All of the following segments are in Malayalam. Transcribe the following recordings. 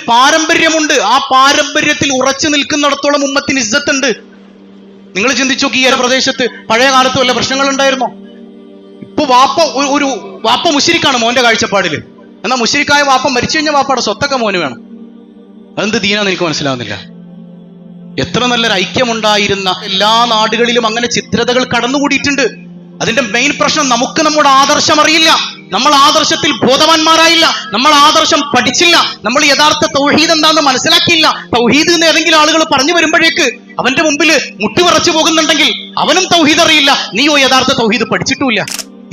പാരമ്പര്യമുണ്ട്. ആ പാരമ്പര്യത്തിൽ ഉറച്ചു നിൽക്കുന്നിടത്തോളം ഉമ്മത്തിന് ഇസ്സത്തുണ്ട്. നിങ്ങൾ ചിന്തിച്ചു നോക്കി, ഈ പ്രദേശത്ത് പഴയ കാലത്ത് വല്ല പ്രശ്നങ്ങൾ ഉണ്ടായിരുന്നോ? ഇപ്പൊ വാപ്പ മുശ്രിക്കാണ് മോന്റെ കാഴ്ചപ്പാടില്. എന്നാൽ മുശ്രിക്കായ വാപ്പ മരിച്ചു കഴിഞ്ഞാൽ വാപ്പയുടെ സ്വത്തൊക്കെ മോന് വേണം. അതെന്ത് ദീനാന്ന് എനിക്ക് മനസ്സിലാവുന്നില്ല. എത്ര നല്ലൊരു ഐക്യമുണ്ടായിരുന്ന എല്ലാ നാടുകളിലും അങ്ങനെ ചിത്രതകൾ കടന്നുകൂടിയിട്ടുണ്ട്. അതിന്റെ മെയിൻ പ്രശ്നം നമുക്ക് നമ്മുടെ ആദർശം അറിയില്ല. നമ്മൾ ആദർശത്തിൽ ബോധവാന്മാരായില്ല. നമ്മൾ ആദർശം പഠിച്ചില്ല. നമ്മൾ യഥാർത്ഥ തൗഹീദ് എന്താണെന്ന് മനസ്സിലാക്കിയില്ല. തൗഹീദ് എന്ന് ഏതെങ്കിലും ആളുകൾ പറഞ്ഞു വരുമ്പോഴേക്ക് അവന്റെ മുമ്പിൽ മുട്ടിവിറച്ചു പോകുന്നുണ്ടെങ്കിൽ അവനും തൗഹീദ് അറിയില്ല, നീയോ യഥാർത്ഥ തൗഹീദ് പഠിച്ചിട്ടുമില്ല.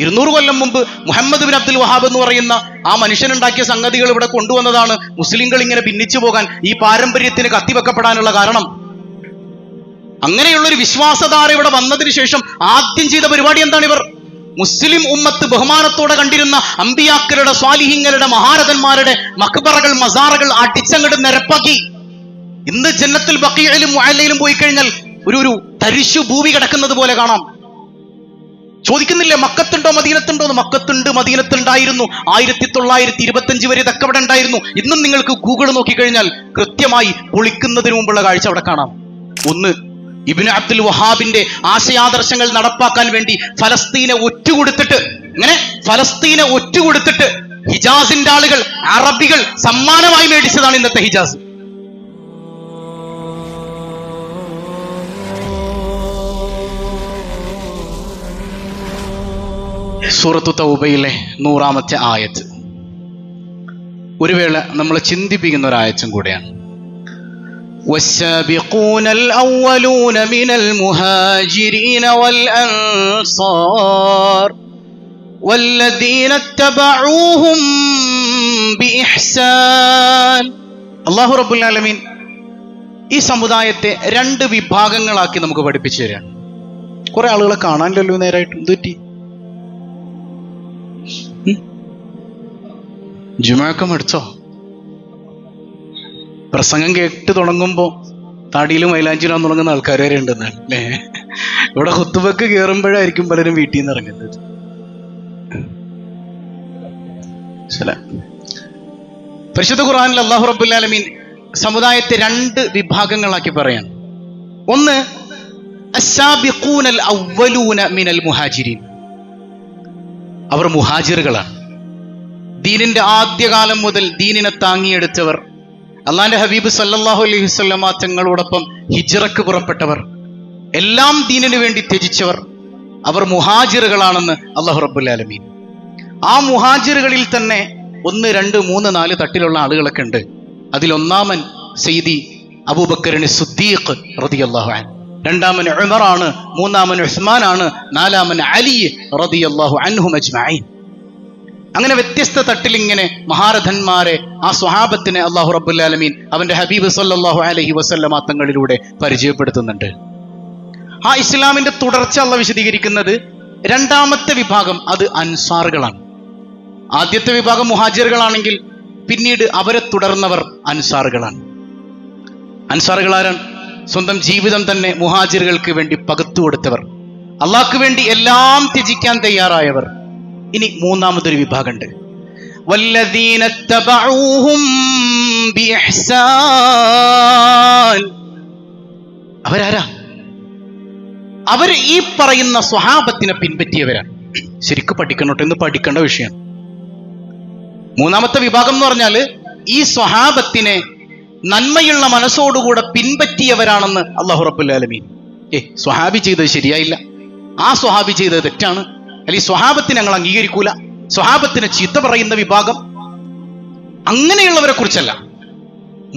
200 കൊല്ലം മുമ്പ് മുഹമ്മദ് ബിൻ അബ്ദുൽ വഹാബ് എന്ന് പറയുന്ന ആ മനുഷ്യനുണ്ടാക്കിയ സംഗതികൾ ഇവിടെ കൊണ്ടുവന്നതാണ് മുസ്ലിങ്ങൾ ഇങ്ങനെ ഭിന്നിച്ചു പോകാൻ, ഈ പാരമ്പര്യത്തിന് കത്തിവെക്കപ്പെടാനുള്ള കാരണം. അങ്ങനെയുള്ളൊരു വിശ്വാസധാര ഇവിടെ വന്നതിന് ശേഷം ആദ്യം ചെയ്ത പരിപാടി എന്താണ്? ഇവർ മുസ്ലിം ഉമ്മത്ത് ബഹുമാനത്തോടെ കണ്ടിരുന്ന അമ്പിയാക്കളുടെ, സ്വാലിഹീങ്ങളുടെ, മഹാരഥന്മാരുടെ മഖ്ബറകൾ, മസാറകൾ അടിച്ചങ്ങട് നിരപ്പാക്കി. ഇന്ന് ജന്നത്തുൽ ബഖീഇലും മുഅല്ലയിലും പോയി കഴിഞ്ഞാൽ ഒരു തരിശു ഭൂമി കിടക്കുന്നത് പോലെ കാണാം. ചോദിക്കുന്നില്ലേ മക്കത്തുണ്ടോ മദീനത്തുണ്ടോ എന്ന്? മക്കത്തുണ്ട്, മദീനത്തുണ്ടായിരുന്നു. 1925 വരെ ഇതൊക്കെ ഇവിടെ ഉണ്ടായിരുന്നു. ഇന്നും നിങ്ങൾക്ക് ഗൂഗിൾ നോക്കിക്കഴിഞ്ഞാൽ കൃത്യമായി പൊളിക്കുന്നതിന് മുമ്പുള്ള കാഴ്ച അവിടെ കാണാം. ഒന്ന്, ഇബ്നു അബ്ദുൽ വഹാബിന്റെ ആശയാദർശങ്ങൾ നടപ്പാക്കാൻ വേണ്ടി ഫലസ്തീനെ ഒറ്റുകൊടുത്തിട്ട് ഹിജാസിന്റെ ആളുകൾ, അറബികൾ സമ്മാനമായി മേടിച്ചതാണ് ഇന്നത്തെ ഹിജാസ്. സൂറത്തു തൗബയിലെ 100-ാമത്തെ ആയത്ത് ഒരു വേള നമ്മളെ ചിന്തിപ്പിക്കുന്ന ഒരു ആയത്തും കൂടെയാണ്. والسابقون الأولون من المهاجرين والأنصار والذين اتبعوهم بإحسان. അല്ലാഹു റബ്ബുൽ ആലമീൻ ഈ സമുദായത്തെ 2 വിഭാഗങ്ങളാക്കി നമുക്ക് പഠിപ്പിച്ചു തരാണ്. കുറെ ആളുകളെ കാണാനില്ലല്ലോ നേരായിട്ട്. എന്തുപറ്റി? ജുമഅക്കം എടുത്തോ? പ്രസംഗം കേട്ട് തുടങ്ങുമ്പോൾ താടിയിലും മൈലാഞ്ചിയിലും തുടങ്ങുന്ന ആൾക്കാർ വരെ ഉണ്ടെന്നാണ് അല്ലേ? ഇവിടെ ഖുത്ബക്ക് കയറുമ്പോഴായിരിക്കും പലരും വീട്ടിൽ നിന്ന് ഇറങ്ങുന്നത്. പരിശുദ്ധ ഖുർആനിൽ അല്ലാഹു റബ്ബുൽ ആലമീൻ സമുദായത്തെ 2 വിഭാഗങ്ങളാക്കി പറയാണ്. ഒന്ന്, അസ്സാബിഖൂനൽ അവ്വലൂന മിനൽ മുഹാജിരീൻ. അവർ മുഹാജിറുകളാണ്. ദീനിന്റെ ആദ്യകാലം മുതൽ ദീനിനെ താങ്ങിയെടുത്തവർ, അള്ളാന്റെ ഹബീബ് സല്ലല്ലാഹു അലൈഹി വസല്ലമ തങ്ങളോടൊപ്പം ഹിജ്റക്ക് പുറപ്പെട്ടവർ, എല്ലാം ദീനിനു വേണ്ടി ത്യജിച്ചവർ, അവർ മുഹാജിറുകളാണെന്ന് അല്ലാഹു റബ്ബുൽ ആലമീൻ. ആ മുഹാജിറുകളിൽ തന്നെ 1, 2, 3, 4 തട്ടിലുള്ള ആളുകളൊക്കെ ഉണ്ട്. അതിലൊന്നാമൻ സയ്യിദി അബൂബക്കറിന് സിദ്ദീഖ് റളിയല്ലാഹു അൻഹു, രണ്ടാമൻ ഉമറാണ്, മൂന്നാമൻ ഉസ്മാനാണ്, നാലാമൻ അലി റളിയല്ലാഹു അൻഹും അജ്മഈൻ. അങ്ങനെ വ്യത്യസ്ത തട്ടിലിങ്ങനെ മഹാരഥന്മാരെ, ആ സ്വഹാബത്തിനെ അല്ലാഹു റബ്ബുൽ ആലമീൻ അവന്റെ ഹബീബ് സല്ലല്ലാഹു അലൈഹി വസല്ലമ തങ്ങളിലൂടെ പരിചയപ്പെടുത്തുന്നുണ്ട്. ആ ഇസ്ലാമിന്റെ തുടർച്ച അല്ലാഹു വിശദീകരിക്കുന്നത് 2ാമത്തെ വിഭാഗം അത് അൻസാറുകളാണ്. ആദ്യത്തെ വിഭാഗം മുഹാജിറുകളാണെങ്കിൽ പിന്നീട് അവരെ തുടർന്നവർ അൻസാറുകളാണ്. അൻസാറുകളാരാണ്? സ്വന്തം ജീവിതം തന്നെ മുഹാജിറുകൾക്ക് വേണ്ടി പകുത്തു കൊടുത്തവർ, അള്ളാഹ്ക്ക് വേണ്ടി എല്ലാം ത്യജിക്കാൻ തയ്യാറായവർ. ഇനി 3ാമതൊരു വിഭാഗമുണ്ട്, വല്ലദീന തബഊഹും ബിഇഹ്സാൻ. അവരാരാ? അവർ ഈ പറയുന്ന സ്വഹാബത്തിനെ പിൻപറ്റിയവരാണ്. ശരിക്കും പഠിക്കണോട്ടെ, എന്ന് പഠിക്കേണ്ട വിഷയമാണ്. 3ാമത്തെ വിഭാഗം എന്ന് പറഞ്ഞാൽ ഈ സ്വഹാബത്തിനെ നന്മയുള്ള മനസ്സോടുകൂടെ പിൻപറ്റിയവരാണെന്ന് അല്ലാഹു റബ്ബുൽ ആലമീൻ. സ്വഹാബി ചെയ്തത് ശരിയായില്ല, ആ സ്വഹാബി ചെയ്തത് തെറ്റാണ്, അല്ലെങ്കിൽ സ്വഹാബത്തിനെ ഞങ്ങൾ അംഗീകരിക്കൂല, സ്വഹാബത്തിനെ ചീത്ത പറയുന്ന വിഭാഗം, അങ്ങനെയുള്ളവരെ കുറിച്ചല്ല.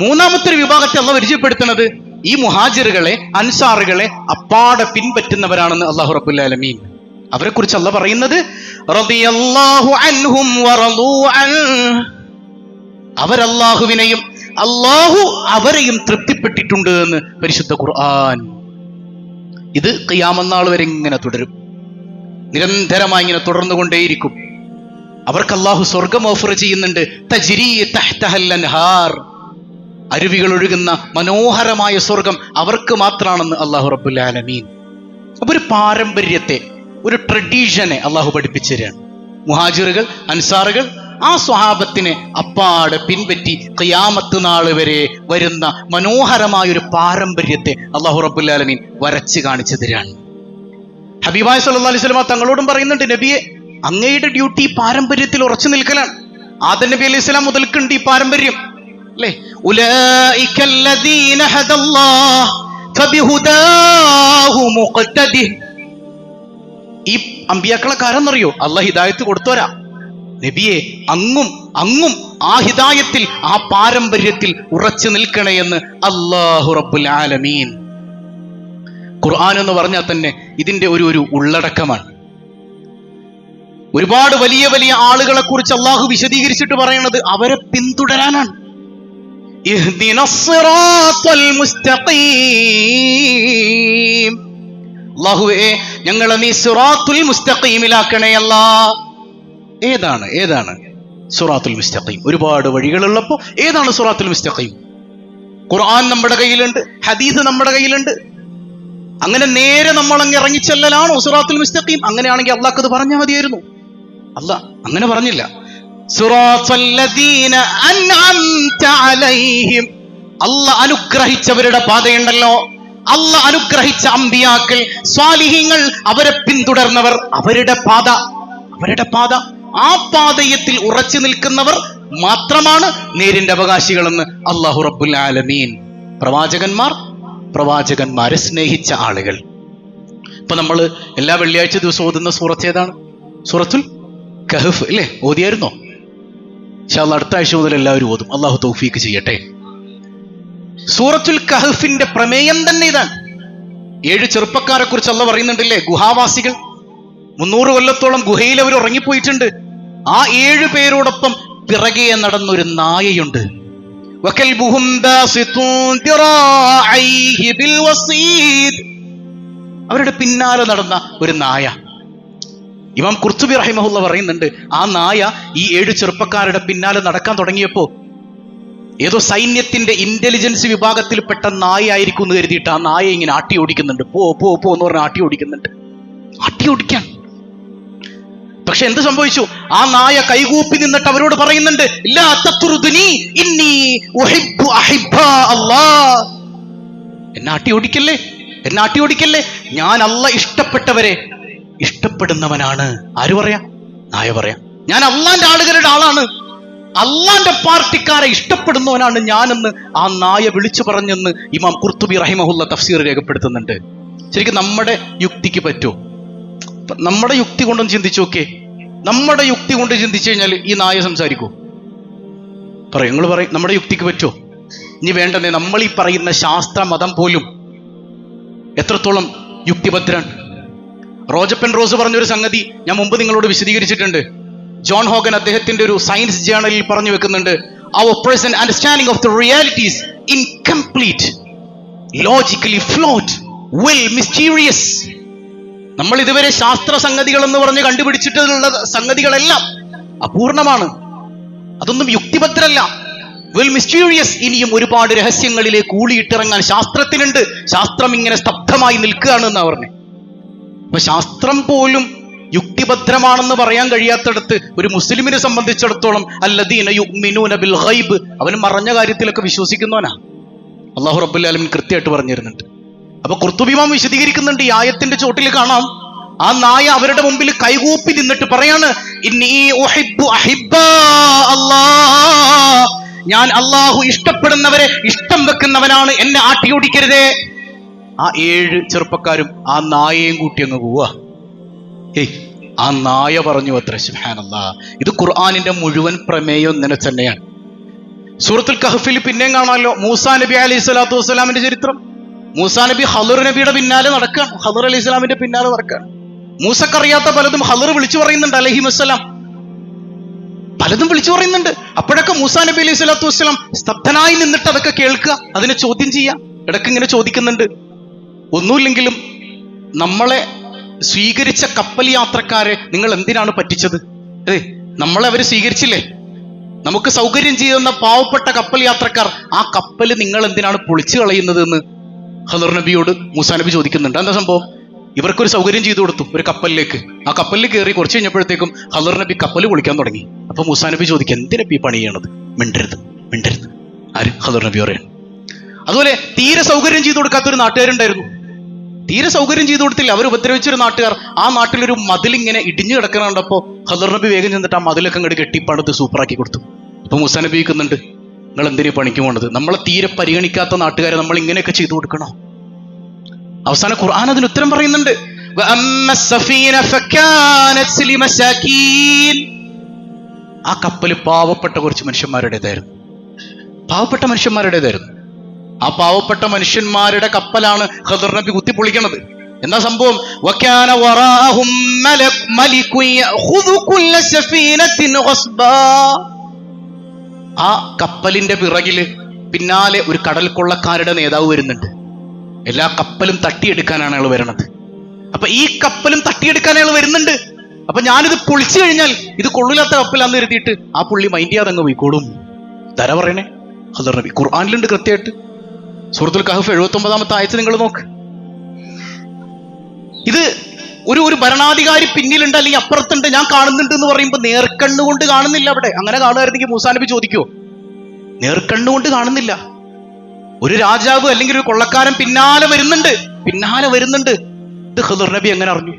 3ാമത്തെ ഒരു വിഭാഗത്തെ അല്ലാഹു പരിചയപ്പെടുത്തുന്നത് ഈ മുഹാജിറുകളെ, അൻസാറുകളെ അപ്പാടെ പിൻപറ്റുന്നവരാണെന്ന് അല്ലാഹു റബ്ബുൽ ആലമീൻ. അവരെ കുറിച്ച് അല്ലാഹു പറയുന്നത് റളിയല്ലാഹു അൻഹും വറളൂ അൻഹു. അവരല്ലാഹുവിനെയും അല്ലാഹു അവരെയും തൃപ്തിപ്പെട്ടിട്ടുണ്ട് എന്ന് പരിശുദ്ധ ഖുർആൻ. ഇത് ഖിയാമത്ത് നാൾ വരെ ഇങ്ങനെ തുടരും, നിരന്തരമായി ഇങ്ങനെ തുടർന്നുകൊണ്ടേയിരിക്കും. അവർക്ക് അല്ലാഹു സ്വർഗം ഓഫർ ചെയ്യുന്നുണ്ട്. തജ്രീ തഹ്തഹൽ അൻഹാർ, അരുവികൾ ഒഴുകുന്ന മനോഹരമായ സ്വർഗം അവർക്ക് മാത്രമാണെന്ന് അല്ലാഹു റബ്ബുൽ ആലമീൻ. അപ്പൊ ഒരു പാരമ്പര്യത്തെ, ഒരു ട്രഡീഷനെ അല്ലാഹു പഠിപ്പിച്ചു തരാണ്. മുഹാജിറുകൾ, അൻസാറുകൾ ആ സ്വഹാബത്തിനെ അപ്പാടെ പിൻപറ്റി ഖിയാമത്ത് നാൾ വരെ വരുന്ന മനോഹരമായൊരു പാരമ്പര്യത്തെ അല്ലാഹു റബ്ബുൽ ആലമീൻ വരച്ച് കാണിച്ചു തരാണ്. ഹബീബായ സല്ലല്ലാഹു അലൈഹി വസല്ലം തങ്ങളോടും പറയുന്നുണ്ട്, നബിയെ, അങ്ങയുടെ ഡ്യൂട്ടി പാരമ്പര്യത്തിൽ ഉറച്ചു നിൽക്കലാണ്. ആദം നബി അലൈഹി സ്വലാം മുതൽക്കുണ്ട് ഈ പാരമ്പര്യം, അല്ലേ? ഉലൈകല്ലദീന ഹദല്ലാഹ് ഫബിഹുദാഹു മുഖ്തദിഹ്. ഈ അമ്പിയാക്കളെ കാരെന്നറിയോ? അല്ലാഹ് ഹിദായത്ത് കൊടുത്തോരാ. നബിയെ, അങ്ങും ആ ഹിദായത്തിൽ, ആ പാരമ്പര്യത്തിൽ ഉറച്ചു നിൽക്കണേ എന്ന് അല്ലാഹു റബ്ബുൽ ആലമീൻ. ഖുർആൻ എന്ന് പറഞ്ഞാൽ തന്നെ ഇതിന്റെ ഒരു ഉള്ളടക്കമാണ്. ഒരുപാട് വലിയ വലിയ ആളുകളെ കുറിച്ച് അള്ളാഹു വിശദീകരിച്ചിട്ട് പറയുന്നത് അവരെ പിന്തുടരാനാണ്. അല്ലാഹുവേ, ഞങ്ങളെ നീ സിറാത്തുൽ മുസ്തഖീമിലാക്കണേ അല്ലാ. ഏതാണ് സിറാത്തുൽ മുസ്തഖീം? ഒരുപാട് വഴികളുള്ളപ്പോ ഏതാണ് സിറാത്തുൽ മുസ്തഖീം? ഖുർആൻ നമ്മുടെ കയ്യിലുണ്ട്, ഹദീസ് നമ്മുടെ കയ്യിലുണ്ട്. അങ്ങനെ നേരെ നമ്മൾ അങ്ങ് ഇറങ്ങിച്ചെല്ലലാണോ സിറാത്തുൽ മുസ്തഖീം? അങ്ങനെയാണെങ്കിൽ അള്ളാഹ് അത് പറഞ്ഞാൽ മതിയായിരുന്നു. അല്ലാഹ് അങ്ങനെ പറഞ്ഞില്ല. സിറാത്തല്ലദീന അൻഅംത അലൈഹിം. അല്ലാഹ് അനുഗ്രഹിച്ചവരുടെ പാതയുണ്ടല്ലോ, അല്ലാഹ് അനുഗ്രഹിച്ച അമ്പിയാക്കൾ, സ്വാലിഹീങ്ങൾ, അവരെ പിന്തുടർന്നവർ, അവരുടെ പാത, ആ പാതയത്തിൽ ഉറച്ചു നിൽക്കുന്നവർ മാത്രമാണ് നേരിന്റെ അവകാശികളെന്ന് അല്ലാഹു റബ്ബുൽ ആലമീൻ. പ്രവാചകന്മാരെ സ്നേഹിച്ച ആളുകൾ. ഇപ്പൊ നമ്മൾ എല്ലാ വെള്ളിയാഴ്ച ദിവസം ഓതുന്ന സൂറത്ത് ഏതാണ്? സൂറത്തുൽ കഹഫ്, അല്ലേ? ഓതിയായിരുന്നോ? ഇൻഷാ അല്ലാഹ് അടുത്ത ആഴ്ച മുതൽ എല്ലാവരും ഓതും. അല്ലാഹു തൗഫീക്ക് ചെയ്യട്ടെ. സൂറത്തുൽ കഹഫിന്റെ പ്രമേയം തന്നെ ഇതാണ്. 7 ചെറുപ്പക്കാരെ കുറിച്ച് അല്ലാഹ് പറയുന്നുണ്ടല്ലേ? ഗുഹാവാസികൾ, 300 കൊല്ലത്തോളം ഗുഹയിൽ അവർ ഉറങ്ങിപ്പോയിട്ടുണ്ട്. ആ 7 പേരോടൊപ്പം പിറകെ നടന്നൊരു നായയുണ്ട്. അവരുടെ പിന്നാലെ നടന്ന ഒരു നായ. ഇമാം ഖുർത്തുബി റഹിമഹുള്ള പറയുന്നുണ്ട്, ആ നായ ഈ 7 ചെറുപ്പക്കാരുടെ പിന്നാലെ നടക്കാൻ തുടങ്ങിയപ്പോ ഏതോ സൈന്യത്തിന്റെ ഇന്റലിജൻസ് വിഭാഗത്തിൽപ്പെട്ട നായ ആയിരിക്കും എന്ന് കരുതിയിട്ട് ആ നായ ഇങ്ങനെ ആട്ടി ഓടിക്കുന്നുണ്ട്. പോ എന്ന് പറഞ്ഞ ആട്ടി ഓടിക്കാൻ. പക്ഷെ എന്ത് സംഭവിച്ചു? ആ നായ കൈകൂപ്പി നിന്നിട്ട് അവരോട് പറയുന്നുണ്ട്, ലാ തത്റുദ്നി ഇന്നി ഉഹിബ്ബു അഹിബ്ബാ അല്ലാഹ്. എന്നെ ആട്ടി ഓടിക്കല്ലേ, ഞാൻ അല്ലാഹ് ഇഷ്ടപ്പെട്ടവരെ ഇഷ്ടപ്പെടുന്നവനാണ്. ആര് പറയാ? നായ പറയാ. ഞാൻ അള്ളാന്റെ ആളുകളുടെ ആളാണ്, അള്ളാന്റെ പാർട്ടിക്കാരെ ഇഷ്ടപ്പെടുന്നവനാണ് ഞാനെന്ന് ആ നായ വിളിച്ചു പറഞ്ഞെന്ന് ഇമാം ഖുർത്തുബി റഹിമഹുല്ല തഫ്സീർ രേഖപ്പെടുത്തുന്നുണ്ട്. ശരിക്കും നമ്മുടെ യുക്തിക്ക് പറ്റുമോ? നമ്മുടെ യുക്തി കൊണ്ടൊന്ന് ചിന്തിച്ചു നോക്കേ. നമ്മുടെ യുക്തി കൊണ്ട് ചിന്തിച്ചു കഴിഞ്ഞാൽ ഈ നായ സംസാരിക്കൂ? നിങ്ങൾ പറയും നമ്മുടെ യുക്തിക്ക് പറ്റുമോ? ഇനി വേണ്ടതേ, നമ്മൾ ഈ പറയുന്ന ശാസ്ത്ര മതം പോലും എത്രത്തോളം യുക്തിഭദ്രാണ്. റോജപ്പൻ റോസ് പറഞ്ഞൊരു സംഗതി ഞാൻ മുമ്പ് നിങ്ങളോട് വിശദീകരിച്ചിട്ടുണ്ട്. ജോൺ ഹോഗൻ അദ്ദേഹത്തിന്റെ ഒരു സയൻസ് ജേണലിൽ പറഞ്ഞു വെക്കുന്നുണ്ട്, our present understanding of the reality is incomplete, logically flawed, well mysterious. നമ്മൾ ഇതുവരെ ശാസ്ത്ര സംഗതികൾ എന്ന് പറഞ്ഞ് കണ്ടുപിടിച്ചിട്ടുള്ള സംഗതികളെല്ലാം അപൂർണമാണ്, അതൊന്നും യുക്തിഭദ്രല്ല, വെൽ മിസ്റ്റീരിയസ്. ഇനിയും ഒരുപാട് രഹസ്യങ്ങളിലേക്ക് ഊളിയിട്ടിറങ്ങാൻ ശാസ്ത്രത്തിനുണ്ട്. ശാസ്ത്രം ഇങ്ങനെ സ്തബ്ധമായി നിൽക്കുകയാണെന്നാ പറഞ്ഞത്. അപ്പൊ ശാസ്ത്രം പോലും യുക്തിഭദ്രമാണെന്ന് പറയാൻ കഴിയാത്തടത്ത് ഒരു മുസ്ലിമിനെ സംബന്ധിച്ചിടത്തോളം അല്ലദീന യുഅ്മിനൂന ബിൽ ഗൈബ്, അവൻ മറഞ്ഞ കാര്യത്തിലൊക്കെ വിശ്വസിക്കുന്നവനാ. അല്ലാഹു റബ്ബുൽ ആലമീൻ കൃത്യമായിട്ട് പറഞ്ഞു തരുന്നുണ്ട്. അപ്പൊ ഖുർത്തുബി ഇമാം വിശദീകരിക്കുന്നുണ്ട്, ഈ ആയത്തിന്റെ ചോട്ടിൽ കാണാം, ആ നായ അവരുടെ മുമ്പിൽ കൈകൂപ്പി നിന്നിട്ട് പറയാണ്, ഇന്നി ഉഹിബ്ബു അഹിബ്ബാ അല്ലാഹ്, ഞാൻ അല്ലാഹു ഇഷ്ടപ്പെടുന്നവരെ ഇഷ്ടം വെക്കുന്നവനാണ്, എന്നെ ആട്ടിയോടിക്കരുതേ. ആ 7 ചെറുപ്പക്കാരും ആ നായയും കൂട്ടി അങ്ങ് പോവാ. ആ നായ പറഞ്ഞു അത്ര. സുബ്ഹാനല്ലാഹ്. ഇത് ഖുർആനിന്റെ മുഴുവൻ പ്രമേയം ഇങ്ങനെ തന്നെയാണ്. സൂറത്തുൽ കഹ്ഫിൽ പിന്നെയും കാണാമല്ലോ മൂസാ നബി അലൈഹി സ്വലാത്തു വസ്സലാമിന്റെ ചരിത്രം. മൂസാ നബി ഖളർ നബിയുടെ പിന്നാലെ നടക്കുകയാണ്, ഖളർ അലൈഹി സ്വലാമിന്റെ പിന്നാലെ നടക്കുകയാണ്. മൂസക്കറിയാത്ത പലതും ഖളർ വിളിച്ചു പറയുന്നുണ്ട് അലൈഹി വസ്സലാം, പലതും വിളിച്ചു പറയുന്നുണ്ട്. അപ്പോഴൊക്കെ മൂസാ നബി അലൈഹി സ്വലാത്തു വസ്സലാം സ്തബ്ധനായി നിന്നിട്ട് അതൊക്കെ കേൾക്കുക, അതിനെ ചോദ്യം ചെയ്യാം. ഇടയ്ക്ക് ഇങ്ങനെ ചോദിക്കുന്നുണ്ട്, ഒന്നുമില്ലെങ്കിലും നമ്മളെ സ്വീകരിച്ച കപ്പൽ യാത്രക്കാരെ നിങ്ങൾ എന്തിനാണ് പറ്റിച്ചത്? നമ്മളെ അവര് സ്വീകരിച്ചില്ലേ, നമുക്ക് സൗകര്യം ചെയ്യുന്ന പാവപ്പെട്ട കപ്പൽ യാത്രക്കാർ, ആ കപ്പൽ നിങ്ങൾ എന്തിനാണ് പൊളിച്ചു കളയുന്നത് എന്ന് ഖളർ നബിയോട് മൂസാ നബി ചോദിക്കുന്നുണ്ട്. എന്താ സംഭവം? ഇവർക്കൊരു സൗകര്യം ചെയ്തു കൊടുത്തു, ഒരു കപ്പലിലേക്ക്. ആ കപ്പലിൽ കയറി കുറച്ച് കഴിഞ്ഞപ്പോഴത്തേക്കും ഖദർ നബി കപ്പൽ കുളിക്കാൻ തുടങ്ങി. അപ്പൊ മൂസാ നബി ചോദിക്കും, എന്തിനപ്പി ഈ പണി ചെയ്യണത്? മിണ്ടരുത് മിണ്ടരുത്. ആര്? ഖദർ നബി പറയാൻ. അതുപോലെ തീരെ സൗകര്യം ചെയ്തു കൊടുക്കാത്തൊരു നാട്ടുകാരുണ്ടായിരുന്നു. തീരെ സൗകര്യം ചെയ്തു കൊടുത്തില്ല, അവർ ഉപദ്രവിച്ചൊരു നാട്ടുകാർ. ആ നാട്ടിലൊരു മതിലിങ്ങനെ ഇടിഞ്ഞു കിടക്കണ കണ്ടപ്പോ ഖദർ നബി വേഗം ചെന്നിട്ട് ആ മതിലൊക്കെ അങ്ങോട്ട് കെട്ടി പണിത് സൂപ്പറാക്കി കൊടുത്തു. അപ്പൊ മൂസാ നബി ചോദിക്കുന്നുണ്ട്, നിങ്ങൾ എന്തിനാ പണിക്ക് പോണത്? നമ്മളെ തീരെ പരിഗണിക്കാത്ത നാട്ടുകാരെ നമ്മൾ ഇങ്ങനെയൊക്കെ ചെയ്തു കൊടുക്കണോ? അവസാന ഖുർആൻ അതിന് ഉത്തരം പറയുന്നുണ്ട്. ആ കപ്പല് പാവപ്പെട്ട കുറച്ച് മനുഷ്യന്മാരുടേതായിരുന്നു. പാവപ്പെട്ട മനുഷ്യന്മാരുടേതായിരുന്നു. ആ പാവപ്പെട്ട മനുഷ്യന്മാരുടെ കപ്പലാണ് ഖദർ നബി കുത്തിപ്പൊളിക്കണത്. എന്താ സംഭവം? ആ കപ്പലിന്റെ പിറകില് പിന്നാലെ ഒരു കടൽ കൊള്ളക്കാരുടെ നേതാവ് വരുന്നുണ്ട്. എല്ലാ കപ്പലും തട്ടിയെടുക്കാനാണ് അയാൾ വരണത്. അപ്പൊ ഈ കപ്പലും തട്ടിയെടുക്കാൻ അയാൾ വരുന്നുണ്ട്. അപ്പൊ ഞാനിത് പൊളിച്ചു കഴിഞ്ഞാൽ ഇത് കൊള്ളില്ലാത്ത കപ്പലാന്ന് കരുതിയിട്ട് ആ പുള്ളി മൈൻഡ് ചെയ്യാതെ അങ്ങ് പോയിക്കോളും. തര പറയണേ ഖദർ നബി. ഖുർആനിലുണ്ട് കൃത്യമായിട്ട്. സൂറത്തുൽ കഹഫ് 79-ാമത്തെ ആയത്ത് നിങ്ങൾ നോക്ക്. ഇത് ഒരു ഭരണാധികാരി പിന്നിലുണ്ട് അല്ലെങ്കിൽ അപ്പുറത്തുണ്ട്, ഞാൻ കാണുന്നുണ്ട് എന്ന് പറയുമ്പോൾ നേർക്കണ്ണുകൊണ്ട് കാണുന്നില്ല. അവിടെ അങ്ങനെ കാണുമായിരുന്നെങ്കിൽ മൂസാ നബി ചോദിക്കോ? നേർക്കണ്ണുകൊണ്ട് കാണുന്നില്ല. ഒരു രാജാവ് അല്ലെങ്കിൽ ഒരു കൊള്ളക്കാരൻ പിന്നാലെ വരുന്നുണ്ട്. ഇത് ഖദർ നബി എങ്ങനെ അറിഞ്ഞു?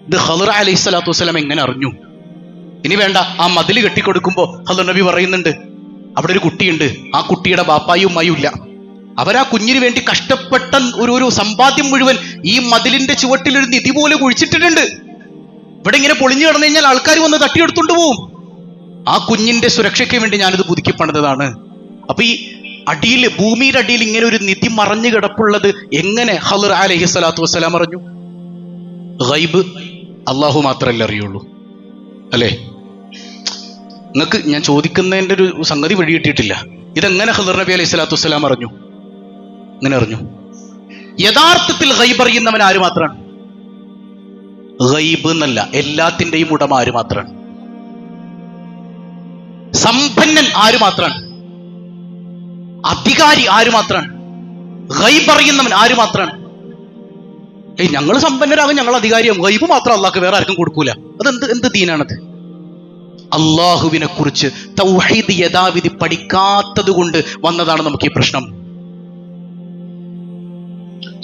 ഇത് ഖദർ അലൈഹി സ്വലാത്തു വസ്സലാം എങ്ങനെ അറിഞ്ഞു? ഇനി വേണ്ട, ആ മതില് കെട്ടിക്കൊടുക്കുമ്പോ ഖദർ നബി പറയുന്നുണ്ട്, അവിടെ ഒരു കുട്ടിയുണ്ട്, ആ കുട്ടിയുടെ ബാപ്പായും ഉമ്മയും ഇല്ല. അവരാ കുഞ്ഞിന് വേണ്ടി കഷ്ടപ്പെട്ട ഒരു സമ്പാദ്യം മുഴുവൻ ഈ മതിലിന്റെ ചുവട്ടിൽ ഒരു നിധി പോലെ കുഴിച്ചിട്ടിട്ടുണ്ട്. ഇവിടെ ഇങ്ങനെ പൊളിഞ്ഞു കിടന്നു കഴിഞ്ഞാൽ ആൾക്കാർ വന്ന് തട്ടിയെടുത്തോണ്ട് പോവും. ആ കുഞ്ഞിന്റെ സുരക്ഷയ്ക്ക് വേണ്ടി ഞാനിത് പുതുക്കി പണിതതാണ്. അപ്പൊ ഈ അടിയിൽ, ഭൂമിയുടെ അടിയിൽ ഇങ്ങനെ ഒരു നിധി മറഞ്ഞു കിടപ്പുള്ളത് എങ്ങനെ ഖദർ അലൈഹി സ്വലാത്തു വസ്സലാം അറിഞ്ഞു? ഗൈബ് അള്ളാഹു മാത്രമല്ലേ അറിയുള്ളൂ, അല്ലേ? നിങ്ങൾക്ക് ഞാൻ ചോദിക്കുന്നതിന്റെ ഒരു സംഗതി വഴി കിട്ടിയിട്ടില്ല. ഇതെങ്ങനെ ഖദർ നബി അലൈഹി സ്വലാത്തു വസ്സലാം അറിഞ്ഞു? ഇങ്ങനെ അറിഞ്ഞു. യഥാർത്ഥത്തിൽ ഗൈബ് അറിയുന്നവൻ ആര് മാത്രമാണ്? ഗൈബ് എന്നല്ല, എല്ലാത്തിന്റെയും ഉടമ ആര് മാത്രമാണ്? സമ്പന്നൻ ആര് മാത്രമാണ്? അധികാരി ആര് മാത്രമാണ്? ഗൈബ് അറിയുന്നവൻ ആര് മാത്രമാണ്? ഞങ്ങൾ സമ്പന്നരാകും, ഞങ്ങൾ അധികാരിയാകും. ഗൈബ് മാത്രം അള്ളാഹ്ക്ക് വേറെ ആർക്കും കൊടുക്കൂല. എന്ത് ദീനാണത്? അള്ളാഹുവിനെ കുറിച്ച് തൗഹീദ് യഥാവിധി പഠിക്കാത്തത് കൊണ്ട് വന്നതാണ് നമുക്ക് ഈ പ്രശ്നം.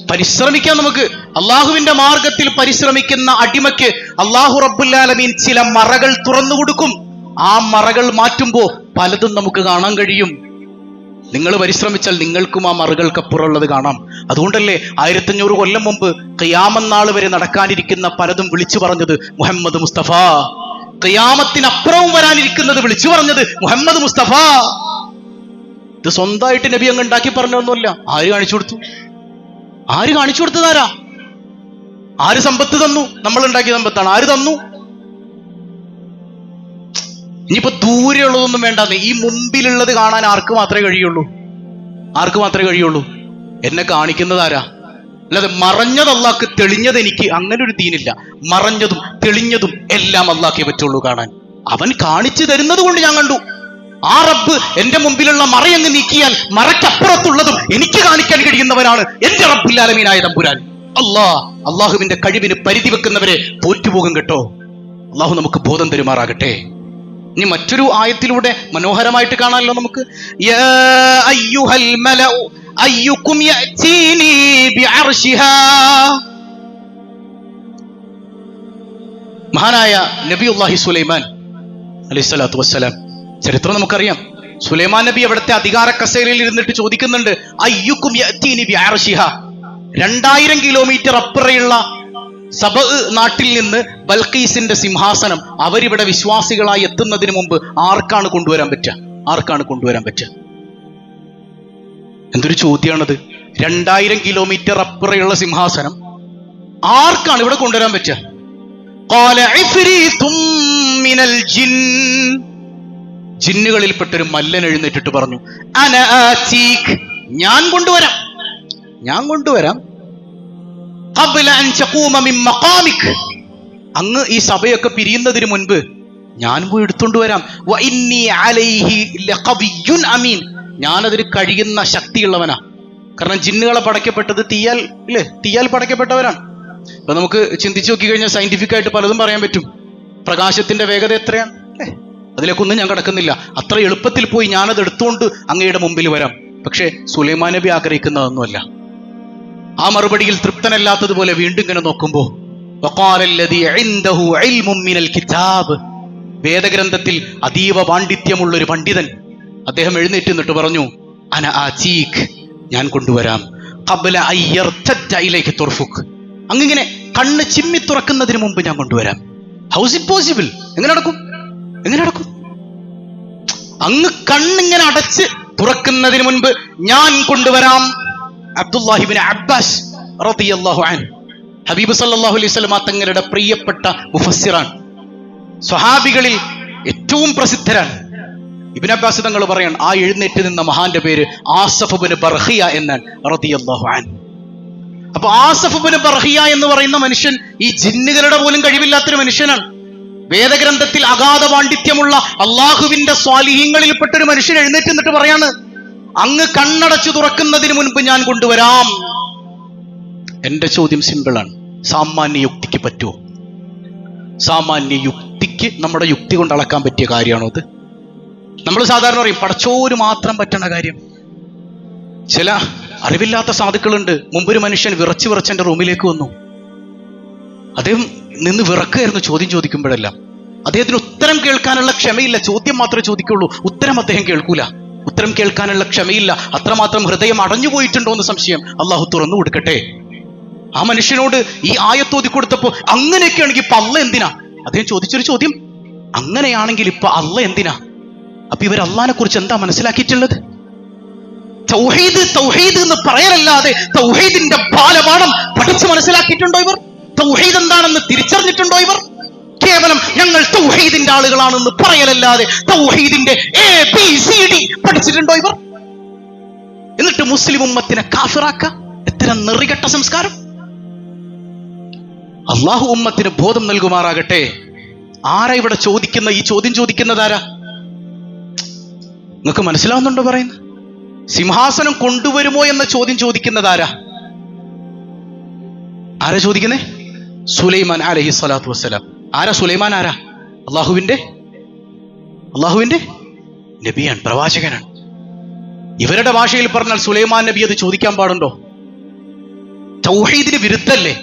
പരിശ്രമിക്കാൻ, നമുക്ക് അള്ളാഹുവിന്റെ മാർഗത്തിൽ പരിശ്രമിക്കുന്ന അടിമയ്ക്ക് അള്ളാഹു റബ്ബുൽ ആലമീൻ ചില മറകൾ തുറന്നു കൊടുക്കും. ആ മറകൾ മാറ്റുമ്പോ പലതും നമുക്ക് കാണാൻ കഴിയും. നിങ്ങൾ പരിശ്രമിച്ചാൽ നിങ്ങൾക്കും ആ മറുകൾക്കപ്പുറമുള്ളത് കാണാം. അതുകൊണ്ടല്ലേ 1500 കൊല്ലം മുമ്പ് ഖിയാമത്ത് നാൾ വരെ നടക്കാനിരിക്കുന്ന പലതും വിളിച്ചു പറഞ്ഞത് മുഹമ്മദ് മുസ്തഫ. ഖിയാമത്തിനപ്പുറവും വരാനിരിക്കുന്നത് വിളിച്ചു പറഞ്ഞത് മുഹമ്മദ് മുസ്തഫ. ഇത് സ്വന്തമായിട്ട് നബി അങ്ങ് ഉണ്ടാക്കി പറഞ്ഞൊന്നുമല്ല. ആര് കാണിച്ചു കൊടുത്തു? ആര് കാണിച്ചു കൊടുത്തതാരാ? ആര് സമ്പത്ത് തന്നു? നമ്മൾ ഉണ്ടാക്കിയ സമ്പത്താണ്. ആര് തന്നു? ഇനിയിപ്പോ ദൂരെയുള്ളതൊന്നും വേണ്ടാന്ന്, ഈ മുമ്പിലുള്ളത് കാണാൻ ആർക്ക് മാത്രമേ കഴിയുള്ളൂ? എന്നെ കാണിക്കുന്നത് ആരാ? അല്ലാതെ മറഞ്ഞത് അള്ളാഹ്ക്ക്, തെളിഞ്ഞത് എനിക്ക്. അങ്ങനെ ഒരു ദീനില്ല. മറഞ്ഞതും തെളിഞ്ഞതും എല്ലാം അള്ളാഹ്ക്കേ പറ്റുള്ളൂ കാണാൻ. അവൻ കാണിച്ചു തരുന്നത് കൊണ്ട് ഞാൻ കണ്ടു. ആ റബ്ബ് എന്റെ മുമ്പിലുള്ള മറയങ്ങ് നീക്കിയാൽ മറയ്ക്കപ്പുറത്തുള്ളതും എനിക്ക് കാണിക്കാൻ കഴിയുന്നവനാണ് എന്റെ റബ്ബുൽ ആലമീനായ തമ്പുരാൻ. അള്ളാഹുവിന്റെ കഴിവിന് പരിധി വെക്കുന്നവരെ തോറ്റുപോകും കേട്ടോ. അള്ളാഹു നമുക്ക് ബോധം തരുമാറാകട്ടെ. ഇനി മറ്റൊരു ആയത്തിലൂടെ മനോഹരമായിട്ട് കാണാമല്ലോ നമുക്ക്. യാ അയ്യുഹൽ മലഉ അയ്യുകും യഅതീനി ബിഅർശിഹാ. മഹാനായ നബിയുല്ലാഹി സുലൈമാൻ അലൈഹിസ്സലാത്തു വസ്സലാം, ചരിത്രം നമുക്കറിയാം. സുലൈമാൻ നബി അവിടുത്തെ അധികാര കസേരയിൽ ഇരുന്നിട്ട് ചോദിക്കുന്നുണ്ട്, അയ്യുകും യഅതീനി ബിഅർശിഹാ. 2000 കിലോമീറ്റർ അപ്പുറയുള്ള സബ നാട്ടിൽ നിന്ന് ബൽഖീസിന്റെ സിംഹാസനം അവരിവിടെ വിശ്വാസികളായി എത്തുന്നതിന് മുമ്പ് ആർക്കാണ് കൊണ്ടുവരാൻ പറ്റുക? എന്തൊരു ചോദ്യമാണത്. 2000 കിലോമീറ്റർ അപ്പുറയുള്ള സിംഹാസനം ആർക്കാണ് ഇവിടെ കൊണ്ടുവരാൻ പറ്റുക? ഖാല ഇഫ്രീതും മിനൽ ജിൻ. ജിന്നുകളിൽപ്പെട്ടൊരു മല്ലൻ എഴുന്നേറ്റിട്ട് പറഞ്ഞു, അന ആതീക്, ഞാൻ കൊണ്ടുവരാം. ഖബ്ല അൻ തഖൂമ മിൻ മഖാമിക്, അങ്ങ് ഈ സഭയൊക്കെ പിരിയുന്നതിന് മുൻപ് ഞാൻ പോയി എടുത്തോണ്ട് വരാം. വ ഇന്നി അലൈഹി ലഖവിയ്യുൻ അമീൻ, ഞാനതിന് കഴിയുന്ന ശക്തിയുള്ളവനാ. കാരണം ജിന്നുകളെ പടയ്ക്കപ്പെട്ടത് തീയാൽ, ഇല്ലേ? തീയാൽ പടയ്ക്കപ്പെട്ടവരാണ്. അപ്പൊ നമുക്ക് ചിന്തിച്ചു നോക്കി കഴിഞ്ഞാൽ സയന്റിഫിക് ആയിട്ട് പലതും പറയാൻ പറ്റും. പ്രകാശത്തിന്റെ വേഗത എത്രയാണ്, അല്ലേ? അതിലേക്കൊന്നും ഞാൻ കിടക്കുന്നില്ല. അത്ര എളുപ്പത്തിൽ പോയി ഞാനത് എടുത്തുകൊണ്ട് അങ്ങയുടെ മുമ്പിൽ വരാം. പക്ഷേ സുലൈമാൻ നബി ആഗ്രഹിക്കുന്നതൊന്നുമല്ല. ആ മറുപടിയിൽ തൃപ്തനല്ലാത്തതുപോലെ വീണ്ടും ഇങ്ങനെ നോക്കുമ്പോ വേദഗ്രന്ഥത്തിൽ അതീവ പാണ്ഡിത്യമുള്ള ഒരു പണ്ഡിതൻ അദ്ദേഹം എഴുന്നേറ്റ് നിന്നിട്ട് പറഞ്ഞു, അന ആചീക്, ഞാൻ കൊണ്ടുവരാം. ഖബ്ല അയ്യർതദ്ദ ഇലൈക തുർഫുക്, അങ്ങിങ്ങനെ കണ്ണ് ചിമ്മി തുറക്കുന്നതിന് മുമ്പ് ഞാൻ കൊണ്ടുവരാം. House it possible? എങ്ങനെ നടക്കും? എങ്ങനെ നടക്കും? അങ്ങ് കണ്ണിങ്ങനെ അടച്ച് തുറക്കുന്നതിന് മുൻപ് ഞാൻ കൊണ്ടുവരാം. അബ്ദുല്ലാഹിബ്നു അബ്ബാസ് റളിയല്ലാഹു അൻഹു ഹബീബ് സല്ലല്ലാഹു അലൈഹി വസല്ലം തങ്ങളുടെ പ്രിയപ്പെട്ട മുഫസ്സിറാണ്. സ്വഹാബികളിൽ ഏറ്റവും പ്രസിദ്ധരാണ്. ഇബ്നു അബ്ബാസ് തങ്ങൾ പറയാണ്, ആ എഴുന്നേറ്റ് നിന്ന മഹാന്റെ പേര് ആസഫ് ഇബ്നു ബർഖിയ എന്നാണ് റളിയല്ലാഹു അൻഹു. അപ്പൊ ആസഫ് ഇബ്നു ബർഖിയ എന്ന് പറയുന്ന മനുഷ്യൻ ഈ ജിന്നുകളുടെ പോലും കഴിവില്ലാത്തൊരു മനുഷ്യനാണ്. വേദഗ്രന്ഥത്തിൽ അഗാധ പാണ്ഡിത്യമുള്ള അള്ളാഹുവിന്റെ സ്വാലിഹീങ്ങളിൽപ്പെട്ടൊരു മനുഷ്യൻ എഴുന്നേറ്റ് നിന്നിട്ട് പറയാണ്, അങ്ങ് കണ്ണടച്ചു തുറക്കുന്നതിന് മുൻപ് ഞാൻ കൊണ്ടുവരാം. എന്റെ ചോദ്യം സിമ്പിളാണ്. സാമാന്യ യുക്തിക്ക് പറ്റുമോ? സാമാന്യ യുക്തിക്ക് നമ്മുടെ യുക്തി കൊണ്ട് അളക്കാൻ പറ്റിയ കാര്യമാണോ അത്? നമ്മൾ സാധാരണ പറയും പടച്ചോര് മാത്രം പറ്റണ കാര്യം. ചില അറിവില്ലാത്ത സാധുക്കളുണ്ട്. മുമ്പൊരു മനുഷ്യൻ വിറച്ച് എന്റെ റൂമിലേക്ക് വന്നു. അദ്ദേഹം നിന്ന് വിറക്കുകയായിരുന്നു ചോദ്യം ചോദിക്കുമ്പോഴെല്ലാം. അദ്ദേഹത്തിന് ഉത്തരം കേൾക്കാനുള്ള ക്ഷമയില്ല. ചോദ്യം മാത്രമേ ചോദിക്കുള്ളൂ, ഉത്തരം അദ്ദേഹം കേൾക്കൂല. ഉത്തരം കേൾക്കാനുള്ള ക്ഷമയില്ല. അത്രമാത്രം ഹൃദയം അടഞ്ഞുപോയിട്ടുണ്ടോ എന്ന് സംശയം. അള്ളാഹു തുറന്നു കൊടുക്കട്ടെ. ആ മനുഷ്യനോട് ഈ ആയത്തോതി കൊടുത്തപ്പോ, അങ്ങനെയൊക്കെയാണെങ്കിൽ ഇപ്പൊ അള്ള എന്തിനാ? അദ്ദേഹം ചോദിച്ചൊരു ചോദ്യം, അങ്ങനെയാണെങ്കിൽ ഇപ്പൊ അള്ള എന്തിനാ? അപ്പൊ ഇവർ അള്ളാഹിനെ കുറിച്ച് എന്താ മനസ്സിലാക്കിയിട്ടുള്ളത്? തൗഹീദ് തൗഹീദ് എന്ന് പറയലല്ലാതെ തൗഹീദിന്റെ ബാലപാഠം പഠിച്ച് മനസ്സിലാക്കിയിട്ടുണ്ടോ ഇവർ? തൗഹീദ് എന്താണെന്ന് തിരിച്ചറിഞ്ഞിട്ടുണ്ടോ ഇവർ? കേവലം ഞങ്ങൾ തൗഹീദിന്റെ ആളുകളാണെന്ന് പറയലല്ലാതെ തൗഹീദിന്റെ ABCD പഠിച്ചിട്ടുണ്ടോ ഇവർ? എന്നിട്ട് മുസ്ലിം ഉമ്മത്തിനെ കാഫിറാക്ക. എത്ര നെറികെട്ട സംസ്കാരം! അള്ളാഹു ഉമ്മത്തിന് ബോധം നൽകുമാറാകട്ടെ. ആരാ ഇവിടെ ചോദിക്കുന്ന ഈ ചോദ്യം ചോദിക്കുന്നതാരാ? നിങ്ങൾക്ക് മനസ്സിലാവുന്നുണ്ടോ പറയുന്നത്? സിംഹാസനം കൊണ്ടുവരുമോ എന്ന ചോദ്യം ചോദിക്കുന്നതാരാ? ആരാ ചോദിക്കുന്നേ? സുലൈമാൻ അലൈഹി സ്വലാത്തു വസ്സലാം. ആരാ സുലൈമാൻ? ആരാ? അള്ളാഹുവിന്റെ നബിയാണ്, പ്രവാചകനാണ്. ഇവരുടെ ഭാഷയിൽ പറഞ്ഞാൽ സുലൈമാൻ നബി അത് ചോദിക്കാൻ പാടുണ്ടോ? തൗഹീദിന് വിരുദ്ധല്ലേ?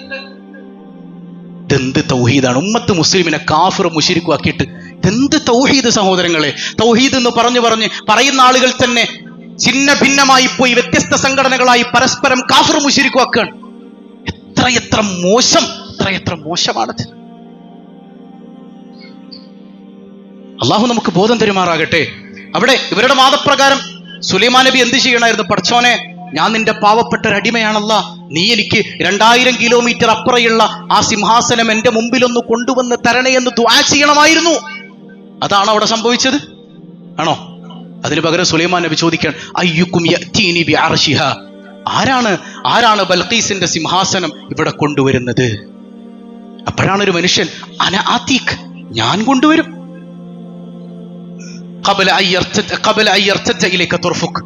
ഇതെന്ത് തൗഹീദാണ്? ഉമ്മത്ത് മുസ്ലിമിനെ കാഫിർ മുശ്രിക്കും ആക്കിയിട്ട് ഇതെന്ത് തൗഹീദ് സഹോദരങ്ങളെ? തൗഹീദ് എന്ന് പറയുന്ന ആളുകൾ തന്നെ ഛിന്ന ഭിന്നമായി പോയി വ്യത്യസ്ത സംഘടനകളായി പരസ്പരം കാഫിർ മുശ്രിക്കും ആക്കുകയാണ്. എത്ര മോശമാണത്. അള്ളാഹു നമുക്ക് ബോധം തരുമാറാകട്ടെ. അവിടെ ഇവരുടെ വാദപ്രകാരം സുലൈമാൻ നബി എന്ത് ചെയ്യണമായിരുന്നു? പടച്ചോനെ, ഞാൻ നിന്റെ പാവപ്പെട്ട ഒരു അടിമയാണല്ല, നീ എനിക്ക് 2000 കിലോമീറ്റർ അപ്പുറയുള്ള ആ സിംഹാസനം എന്റെ മുമ്പിലൊന്ന് കൊണ്ടുവന്ന് തരണേ എന്ന് ദുആ ചെയ്യണമായിരുന്നു. അതാണ് അവിടെ സംഭവിച്ചത്? ആണോ? അതിന് പകരം സുലൈമാൻ നബി ചോദിക്കാൻ, അയ്യുക്കും യഅ്തീനി ബിഅർശിഹാ, ആരാണ് ബൽഖീസിന്റെ സിംഹാസനം ഇവിടെ കൊണ്ടുവരുന്നത്? അപ്പോഴാണ് ഒരു മനുഷ്യൻ, അന ആതീക്, ഞാൻ കൊണ്ടുവരും. ഖബ്ല അയ്യർതദ്ദ ഇലൈക തുർഫുക്,